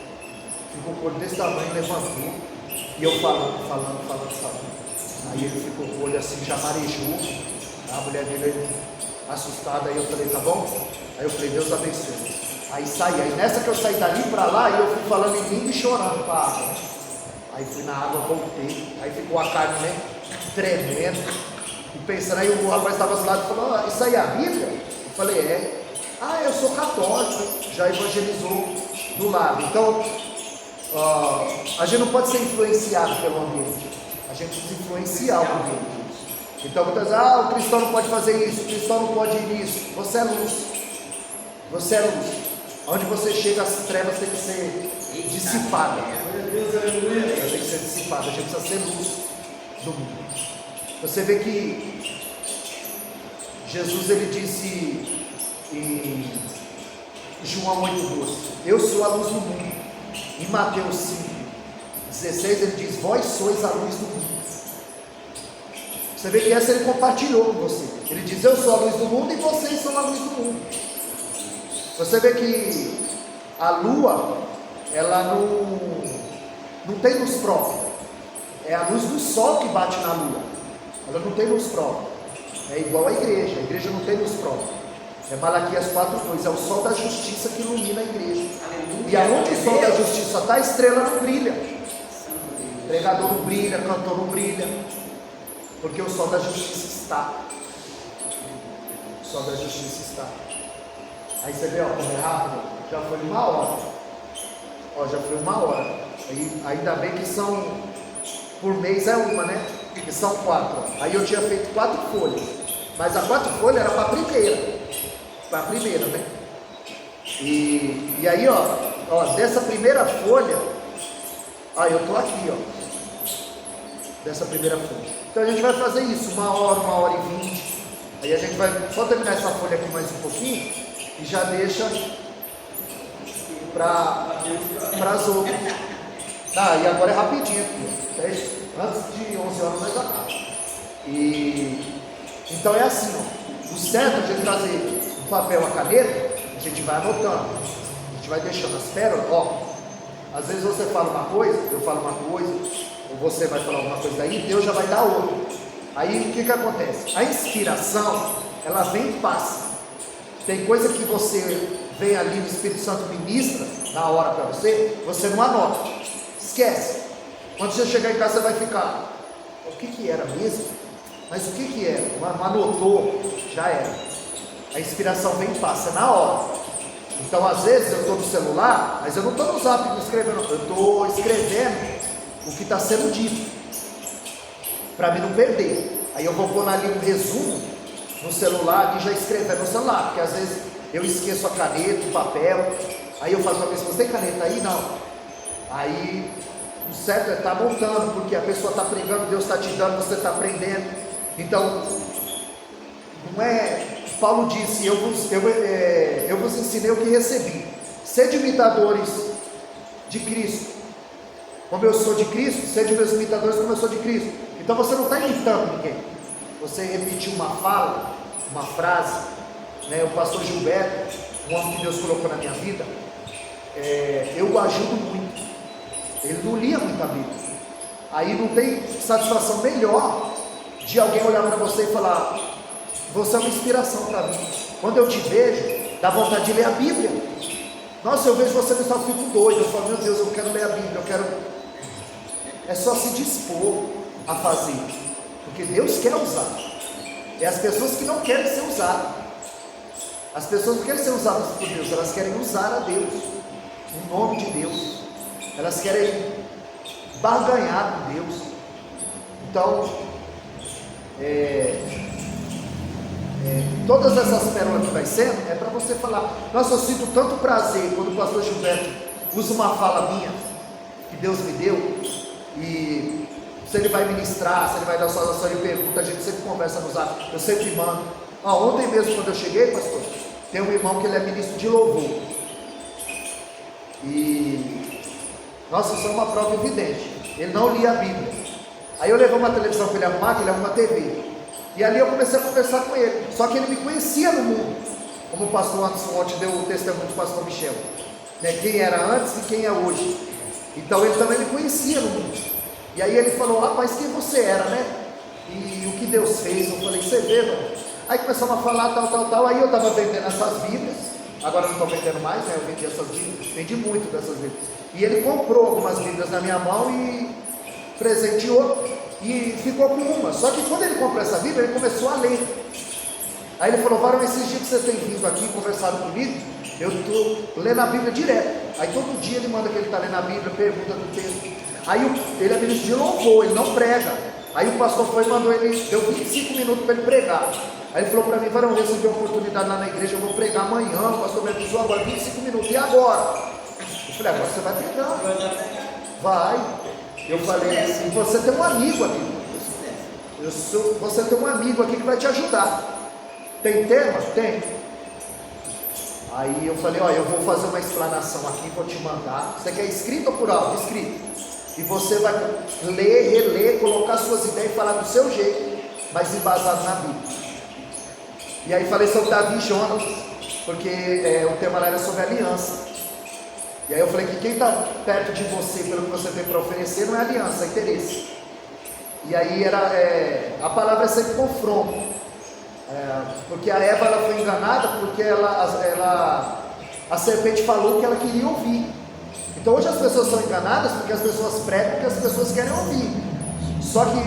ficou com o olho desse tamanho, levantou. E eu falando. Aí ele ficou com o olho assim, já marejou. A mulher dele assustada. Aí eu falei, tá bom? Aí eu falei, Deus abençoe. Aí saí. Aí nessa que eu saí dali para lá, eu fui falando em língua e chorando para a água. Aí fui na água, voltei. Aí ficou a carne, né, tremendo. E pensando, aí o rapaz estava do lado e falou, isso aí é a Bíblia? Eu falei, é. Eu sou católico, já evangelizou do lado. Então, a gente não pode ser influenciado pelo ambiente, a gente precisa influenciar o ambiente. Então muitas vezes, o cristão não pode fazer isso, o cristão não pode ir nisso. Você é luz, você é luz. Onde você chega, as trevas têm que ser dissipadas. Tem que ser dissipada, a gente precisa ser luz do mundo. Você vê que Jesus, ele disse em João 8:12, eu sou a luz do mundo. Em Mateus 5:16 ele diz, vós sois a luz do mundo. Você vê que essa ele compartilhou com você. Ele diz, eu sou a luz do mundo e vocês são a luz do mundo. Você vê que a lua, ela não tem luz própria. É a luz do sol que bate na lua. Ela não tem luz própria. É igual à igreja. A igreja não tem luz própria. É Malaquias 4:2. É o sol da justiça que ilumina a igreja. Aleluia. E aonde o sol da justiça está, a estrela não brilha. O pregador não brilha, o cantor não brilha. Porque o sol da justiça está. O sol da justiça está. Aí você vê, como é rápido. Já foi 1 hora. Já foi 1 hora. Aí, ainda bem que são, por mês é uma, né? Que são 4. Aí eu tinha feito 4 folhas. Mas a 4 folhas era para a primeira. Para a primeira, né? E aí, dessa primeira folha, eu estou aqui, dessa primeira folha. Então a gente vai fazer isso, 1 hora, 1 hora e 20. Aí a gente vai só terminar essa folha aqui mais um pouquinho. e já deixa para as outras. Ah, e agora é rapidinho, antes de 11 horas nós acabamos. Então é assim, ó, o certo é a gente trazer o papel, a caneta, a gente vai anotando, a gente vai deixando as pérolas, ó. Às vezes você fala uma coisa, eu falo uma coisa, ou você vai falar alguma coisa daí, Deus já vai dar outra. Aí o que acontece? A inspiração, ela vem e passa. Tem coisa que você vem ali, o Espírito Santo ministra na hora para você não anota, esquece. Quando você chegar em casa você vai ficar, o que era mesmo? Mas o que era? Não anotou, já era. A inspiração vem e passa na hora. Então às vezes eu estou no celular, mas eu não estou no zap escrevendo, eu estou escrevendo o que está sendo dito, para mim não perder. Aí eu vou pôr ali um resumo no celular e já escrever no celular, porque às vezes eu esqueço a caneta, o papel. Aí eu falo para a pessoa, você tem caneta aí? Não. Aí o certo é estar montando, porque a pessoa está pregando, Deus está te dando, você está aprendendo. Então, não é, Paulo disse, eu vos ensinei o que recebi, sede imitadores de Cristo, como eu sou de Cristo, sede meus imitadores como eu sou de Cristo. Então você não está imitando ninguém, você repetiu uma fala, uma frase, né? O pastor Gilberto, um homem que Deus colocou na minha vida, eu o ajudo muito, ele não lia muita Bíblia, aí não tem satisfação melhor de alguém olhar para você e falar, você é uma inspiração para mim. Quando eu te vejo, dá vontade de ler a Bíblia. Nossa, eu vejo você no eu fico doido. Eu falo, meu Deus, eu quero ler a Bíblia, É só se dispor a fazer, porque Deus quer usar. É as pessoas que não querem ser usadas. As pessoas não querem ser usadas por Deus, elas querem usar a Deus, o nome de Deus. Elas querem barganhar com Deus. Então, todas essas pérolas que vai sendo, é para você falar, nossa, eu sinto tanto prazer quando o pastor Gilberto usa uma fala minha, que Deus me deu, e se ele vai ministrar, se ele vai dar saudação, ele pergunta, a gente sempre conversa no zap, eu sempre mando. Ontem mesmo quando eu cheguei, pastor, tem um irmão que ele é ministro de louvor, e nossa, isso é uma prova evidente, ele não lia a Bíblia. Aí eu levei uma televisão para ele arrumar, que ele arruma uma TV, e ali eu comecei a conversar com ele, só que ele me conhecia no mundo, como o pastor Anderson ontem deu o testemunho do pastor Michel, né? Quem era antes e quem é hoje. Então ele também me conhecia no mundo, e aí ele falou, rapaz, quem você era, né? E o que Deus fez. Eu falei, você vê, mano? Aí começamos a falar tal, aí eu estava vendendo essas Bíblias, agora não estou vendendo mais, né? Eu vendi essas Bíblias, vendi muito dessas Bíblias, e ele comprou algumas Bíblias na minha mão e presenteou, e ficou com uma. Só que quando ele comprou essa Bíblia, ele começou a ler. Aí ele falou, varão, esses dias que vocês têm vindo aqui e conversado comigo, eu estou lendo a Bíblia direto. Aí todo dia ele manda que ele está lendo a Bíblia, pergunta do texto. Aí ele é ministro de louvor, ele não prega. Aí o pastor foi e mandou ele, deu 25 minutos para ele pregar. Aí ele falou para mim, varão, eu recebi uma oportunidade lá na igreja, eu vou pregar amanhã, o pastor me avisou agora, 25 minutos, e agora? Eu falei, agora você vai pregar. Vai. Eu falei assim, você tem um amigo aqui, você tem um amigo aqui que vai te ajudar. Tem tema? Tem. Aí eu falei, eu vou fazer uma explanação aqui, vou te mandar. Você quer escrito ou por áudio? Escrito. E você vai ler, reler, colocar suas ideias e falar do seu jeito, mas embasado na Bíblia. E aí falei sobre Davi e Jonas, porque o tema lá era sobre aliança. E aí eu falei que quem está perto de você, pelo que você tem para oferecer, não é aliança, é interesse. E aí a palavra é sempre confronto, porque a Eva ela foi enganada, porque a serpente falou que ela queria ouvir. Então hoje as pessoas são enganadas porque as pessoas pregam o que as pessoas querem ouvir. Só que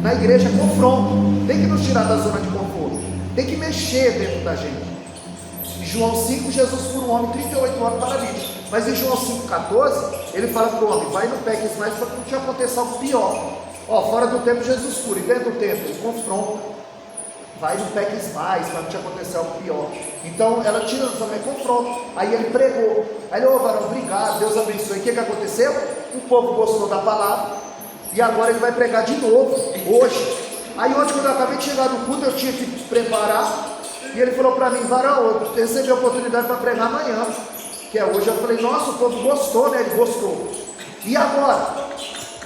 na igreja é confronto, tem que nos tirar da zona de conforto, tem que mexer dentro da gente. Em João 5, Jesus cura um homem 38 anos paralítico. Mas em João 5,14, ele fala para o homem, vai e não peques mais para não te acontecer algo pior. Fora do tempo Jesus cura, e dentro do tempo ele confronta, vai e não peques mais para não te acontecer algo pior. Então ela tira também confronto. Aí ele pregou, aí ele, varão, obrigado, Deus abençoe. O que aconteceu? O povo gostou da palavra, e agora ele vai pregar de novo, hoje. Aí ontem quando eu acabei de chegar no culto, eu tinha que preparar, E ele falou para mim, varão, eu recebi a oportunidade para pregar amanhã, que é hoje. Eu falei, nossa, o povo gostou, né? Ele gostou. E agora?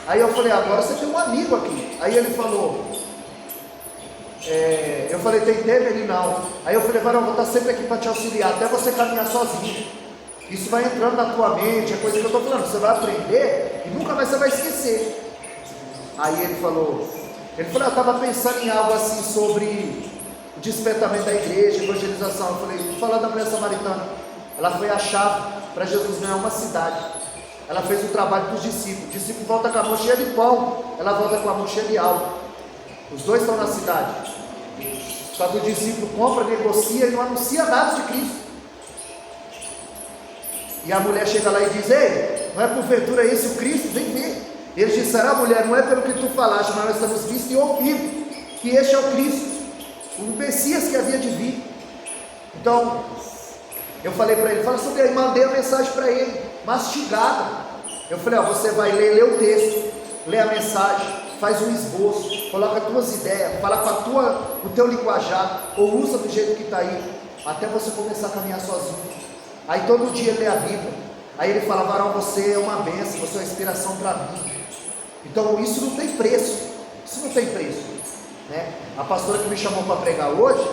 Aí eu falei, agora você tem um amigo aqui. Aí ele falou, eu falei, tem tempo? Ele não. Aí eu falei, varão, vou estar sempre aqui para te auxiliar, até você caminhar sozinho. Isso vai entrando na tua mente, é coisa que eu estou falando, você vai aprender e nunca mais você vai esquecer. Aí ele falou, eu estava pensando em algo assim sobre o despertamento da igreja, evangelização. Eu falei, vou falar da mulher samaritana. Ela foi a chave para Jesus ganhar uma cidade. Ela fez o trabalho dos discípulos. O discípulo volta com a mão cheia de pão, ela volta com a mão cheia de algo. Os dois estão na cidade. Só que o discípulo compra, negocia e não anuncia nada de Cristo. E a mulher chega lá e diz, ei, não é porventura esse o Cristo? Vem ver. Eles disseram, mulher, não é pelo que tu falaste, mas nós estamos visto e ouvido que este é o Cristo, o Messias que havia de vir. Então, eu falei para ele, fala sobre aí, mandei a mensagem para ele, mastigada. Eu falei, você vai ler o texto, lê a mensagem, faz um esboço, coloca as tuas ideias, fala com o teu linguajar, ou usa do jeito que está aí, até você começar a caminhar sozinho. Aí todo dia ele lê a Bíblia, aí ele fala, varão, você é uma bênção, você é uma inspiração para mim. Então isso não tem preço, né? A pastora que me chamou para pregar hoje,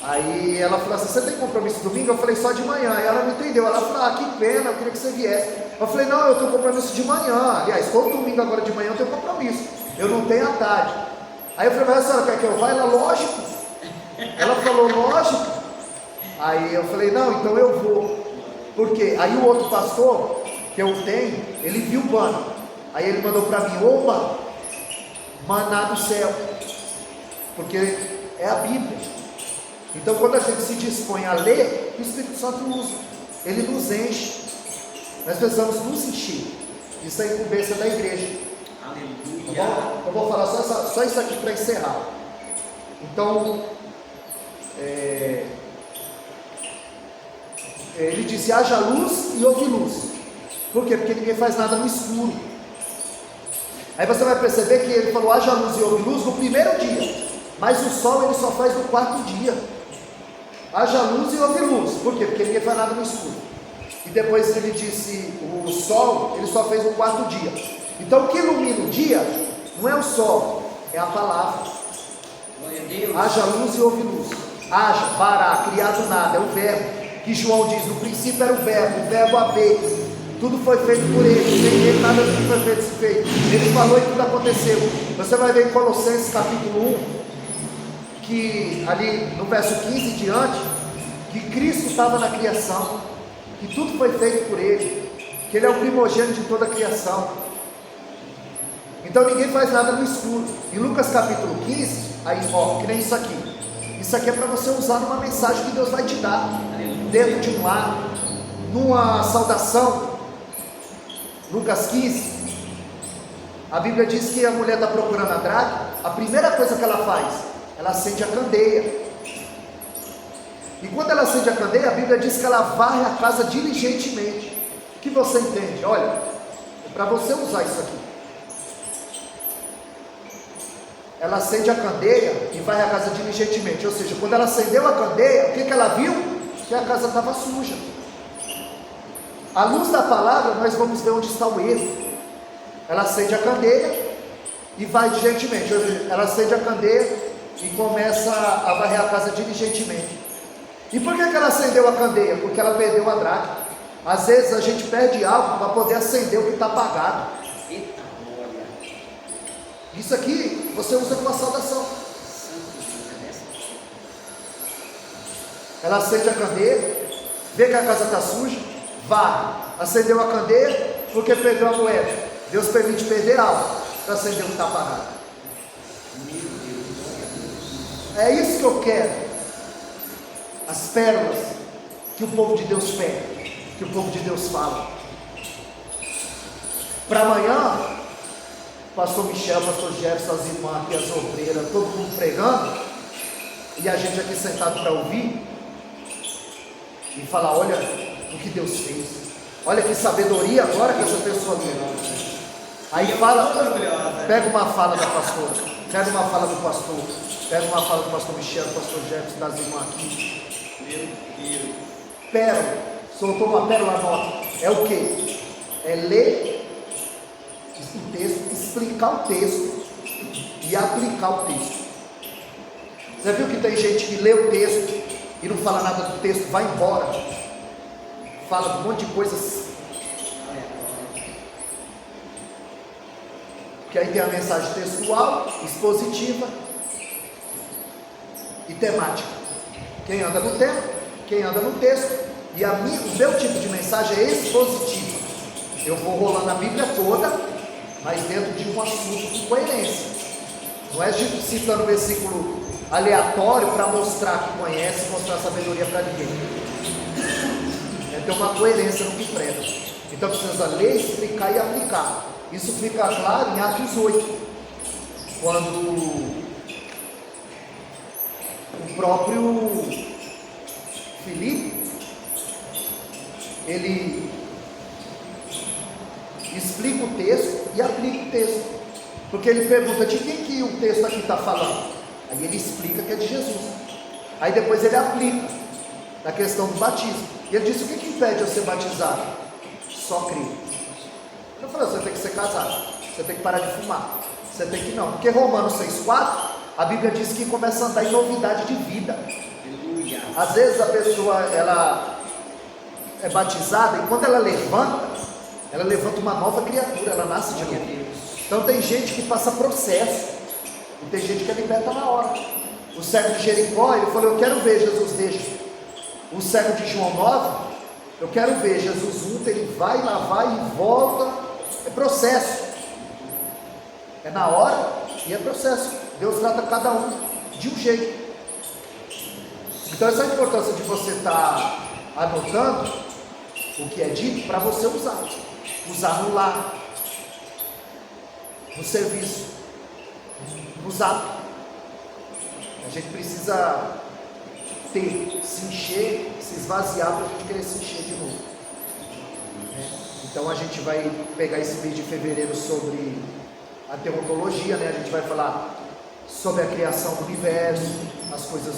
aí ela falou assim, você tem compromisso domingo? Eu falei, só de manhã. Aí ela me entendeu, ela falou, que pena, eu queria que você viesse. Eu falei, não, eu tenho compromisso de manhã. Aliás, todo domingo agora de manhã eu tenho compromisso, eu não tenho à tarde. Aí eu falei, mas a senhora quer que eu vá? Ela, lógico. Ela falou, lógico. Aí eu falei, não, então eu vou. Por quê? Aí o outro pastor que eu tenho, ele viu o pano. Aí ele mandou para mim, opa, maná do céu. Porque é a Bíblia. Então quando a gente se dispõe a ler, o Espírito Santo usa. Ele nos enche. Nós precisamos nos encher. Isso é a incumbência da igreja. Aleluia. Tá bom? Eu vou falar só isso aqui para encerrar. Então, ele disse, haja luz e houve luz. Por quê? Porque ninguém faz nada no escuro. Aí você vai perceber que ele falou, haja luz e houve luz no primeiro dia, mas o sol ele só faz no quarto dia. Haja luz e houve luz. Por quê? Porque ninguém faz nada no escuro. E depois ele disse, o sol ele só fez no quarto dia. Então o que ilumina o dia não é o sol, é a palavra. Glória a Deus. Haja luz e houve luz. Haja, bará, criado nada, é o verbo. Que João diz, no princípio era o verbo haver, tudo foi feito por ele, sem ele nada do que foi feito. Ele falou e tudo aconteceu. Você vai ver em Colossenses capítulo 1, que ali no verso 15 em diante, que Cristo estava na criação, que tudo foi feito por ele, que ele é o primogênito de toda a criação. Então ninguém faz nada no escuro. Em Lucas capítulo 15, aí que nem isso aqui. Isso aqui é para você usar numa mensagem que Deus vai te dar, dentro de um lar, numa saudação. Lucas 15, a Bíblia diz que a mulher está procurando a dracma. A primeira coisa que ela faz, ela acende a candeia. E quando ela acende a candeia, a Bíblia diz que ela varre a casa diligentemente. O que você entende? Olha, é para você usar isso aqui. Ela acende a candeia e varre a casa diligentemente. Ou seja, quando ela acendeu a candeia, o que ela viu? Que a casa estava suja. À luz da palavra, nós vamos ver onde está o erro. Ela acende a candeia e vai diligentemente. Ela acende a candeia e começa a varrer a casa diligentemente. E por que ela acendeu a candeia? Porque ela perdeu a dracma. Às vezes a gente perde algo para poder acender o que está apagado. Eita glória. Isso aqui você usa com a saudação. Ela acende a candeia, vê que a casa está suja, varre. Acendeu a candeia porque perdeu a moeda. Deus permite perder algo para acender o que está apagado. É isso que eu quero. As pérolas que o povo de Deus pega, que o povo de Deus fala. Para amanhã, pastor Michel, pastor Jefferson, as irmãs aqui, as obreiras, todo mundo pregando, e a gente aqui sentado para ouvir, e falar, olha o que Deus fez, olha que sabedoria agora que essa pessoa tem. Aí fala, pega uma fala da pastora, pega uma fala do pastor, Pega uma fala do pastor Michel, do pastor Jefferson, das irmãs aqui. Meu Deus. Pérola. Soltou uma pérola nova. É o quê? É ler o texto, explicar o texto e aplicar o texto. Você viu que tem gente que lê o texto e não fala nada do texto, vai embora, fala um monte de coisas, porque aí tem a mensagem textual, expositiva e temática. Quem anda no tema, quem anda no texto, e o meu tipo de mensagem é expositiva. Eu vou rolando a Bíblia toda, mas dentro de um assunto com coerência. Não é citando versículo aleatório para mostrar que conhece, mostrar sabedoria para ninguém. É ter uma coerência no que prega. Então precisa ler, explicar e aplicar. Isso fica claro em Atos 8, quando o próprio Filipe, ele explica o texto e aplica o texto, porque ele pergunta de quem que o texto aqui está falando. Aí ele explica que é de Jesus. Aí depois ele aplica na questão do batismo. E ele disse: o que impede eu ser batizado? Só crer. Eu falei: você tem que ser casado, você tem que parar de fumar, você tem que não. Porque Romanos 6,4, a Bíblia diz que começa a andar em novidade de vida. Às vezes a pessoa, ela é batizada e quando ela levanta uma nova criatura, ela nasce de novo. Então tem gente que passa processo. E tem gente que é liberta na hora. O cego de Jericó, ele falou: eu quero ver, Jesus deixa. O cego de João 9, eu quero ver, Jesus unta, ele vai, lá vai e volta. É processo. É na hora e é processo. Deus trata cada um de um jeito. Então essa é a importância de você estar anotando o que é dito para você usar. Usar no lar, no serviço, nos atos. A gente precisa se encher, se esvaziar para a gente querer se encher de novo. Então a gente vai pegar esse mês de fevereiro sobre a teontologia, né? A gente vai falar sobre a criação do universo, as coisas,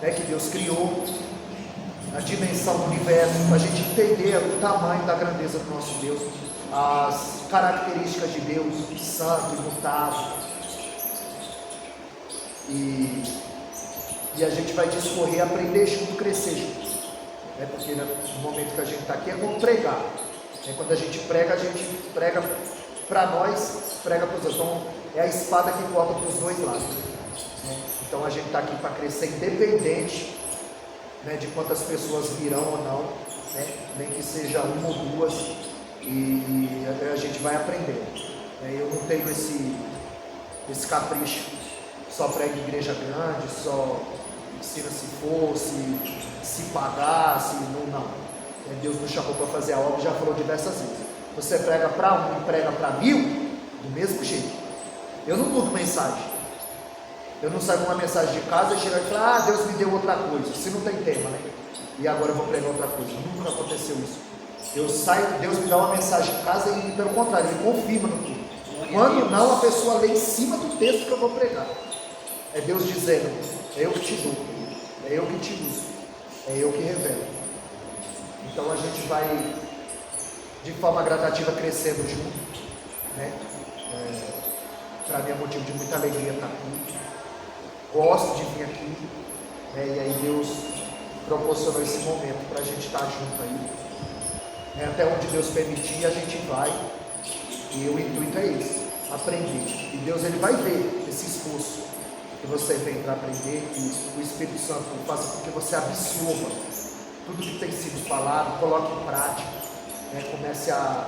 né, que Deus criou, a dimensão do universo, para a gente entender o tamanho da grandeza do nosso Deus, as características de Deus, santo, imutável. E a gente vai discorrer, aprender junto, crescer junto, né? Porque no momento que a gente está aqui é como pregar, né? Quando a gente prega para nós, prega para os outros. Então é a espada que corta para os dois lados, né? Então a gente está aqui para crescer independente, né, de quantas pessoas virão ou não, né? Nem que seja uma ou duas, e a gente vai aprender, né? Eu não tenho esse capricho, só prega em igreja grande, só ensina se fosse, se pagasse, não. Deus nos chamou para fazer a obra, já falou diversas vezes. Você prega para um e prega para 1000, do mesmo jeito. Eu não mudo mensagem. Eu não saio com uma mensagem de casa e chego e falo: ah, Deus me deu outra coisa, se não tem tema, né? E agora eu vou pregar outra coisa. Nunca aconteceu isso. Eu saio, Deus me dá uma mensagem de casa e, pelo contrário, Ele confirma no tudo. Quando não, a pessoa lê em cima do texto que eu vou pregar. É Deus dizendo: é eu que te dou, é eu que te uso, é eu que revelo. Então a gente vai, de forma gradativa, crescendo junto, né? Para mim é motivo de muita alegria estar aqui. Gosto de vir aqui, né? E aí Deus proporcionou esse momento para a gente estar junto aí, né? Até onde Deus permitir, a gente vai. E o intuito é esse: aprender. E Deus, Ele vai ver esse esforço que você vem para aprender, que o Espírito Santo faça com que você absorva tudo que tem sido falado, coloque em prática, né? Comece a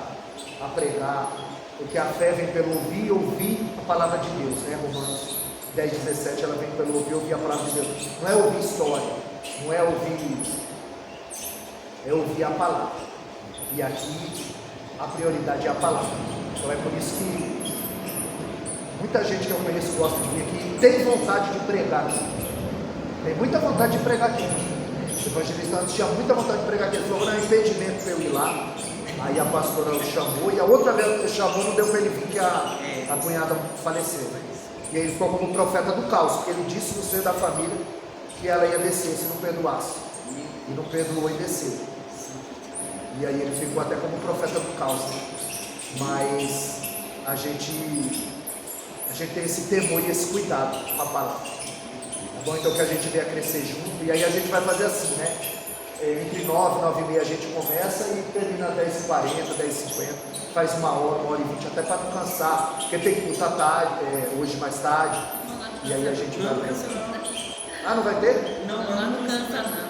pregar, porque a fé vem pelo ouvir a palavra de Deus, né? Romanos 10:17, ela vem pelo ouvir a palavra de Deus. Não é ouvir história, não é ouvir a palavra. E aqui a prioridade é a palavra. Então é por isso que muita gente que eu conheço gosta de vir aqui e tem vontade de pregar aqui. Tem muita vontade de pregar aqui. O evangelista antes tinha muita vontade de pregar aqui. Ele falou: não é impedimento para eu ir lá. Aí a pastora o chamou, e a outra vez que chamou não deu para ele vir, que a cunhada faleceu, né? E aí ele ficou como profeta do caos, porque ele disse no seio da família que ela ia descer se não perdoasse. E não perdoou e desceu. E aí ele ficou até como profeta do caos. Né? Mas a gente tem esse temor e esse cuidado com a palavra. Tá bom? Então que a gente venha crescer junto. E aí a gente vai fazer assim, né? Entre 9 e 9 e meia a gente começa e termina 10h40, 10h50. Faz 1 hora, 1h20, até para não cansar. Porque tem culto à tarde, hoje mais tarde. E aí a gente vai. Não cansa não, né? Ah, não vai ter? Não cansa não.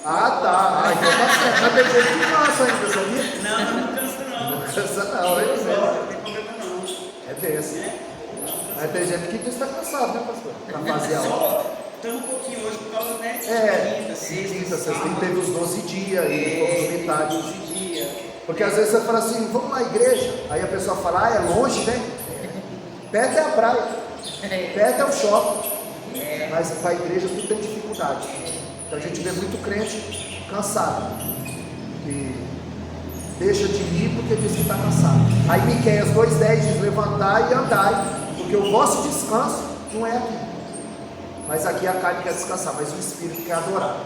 Ah, tá. Ah, então tá certo. Mas tem gente que cansa ainda, sabia? Não cansa não. Não cansa não, é Não isso. tem problema não. É desse. Mas tem gente que diz que está cansado, né, pastor? Para fazer a obra. Estamos um pouquinho hoje por causa, né? Quinta, sexta, e teve os 12 dias, e fomos metade. 12 dias. Porque às vezes você fala assim, vamos na igreja. Aí a pessoa fala, é longe, né? Perto é a praia, perto é o shopping. Mas para a igreja tudo tem dificuldade. Então a gente vê muito crente cansado. E deixa de ir porque diz que está cansado. Aí Miqueias 2,10 diz, levantai e andai, porque o vosso descanso não é aqui. Mas aqui a carne quer descansar, mas o espírito quer adorar.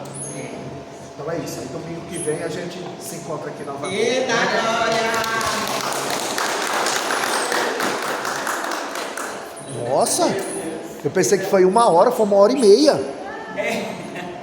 Então é isso. Aí domingo que vem a gente se encontra aqui novamente. Eita glória! Nossa, eu pensei que foi 1 hora, foi 1h30.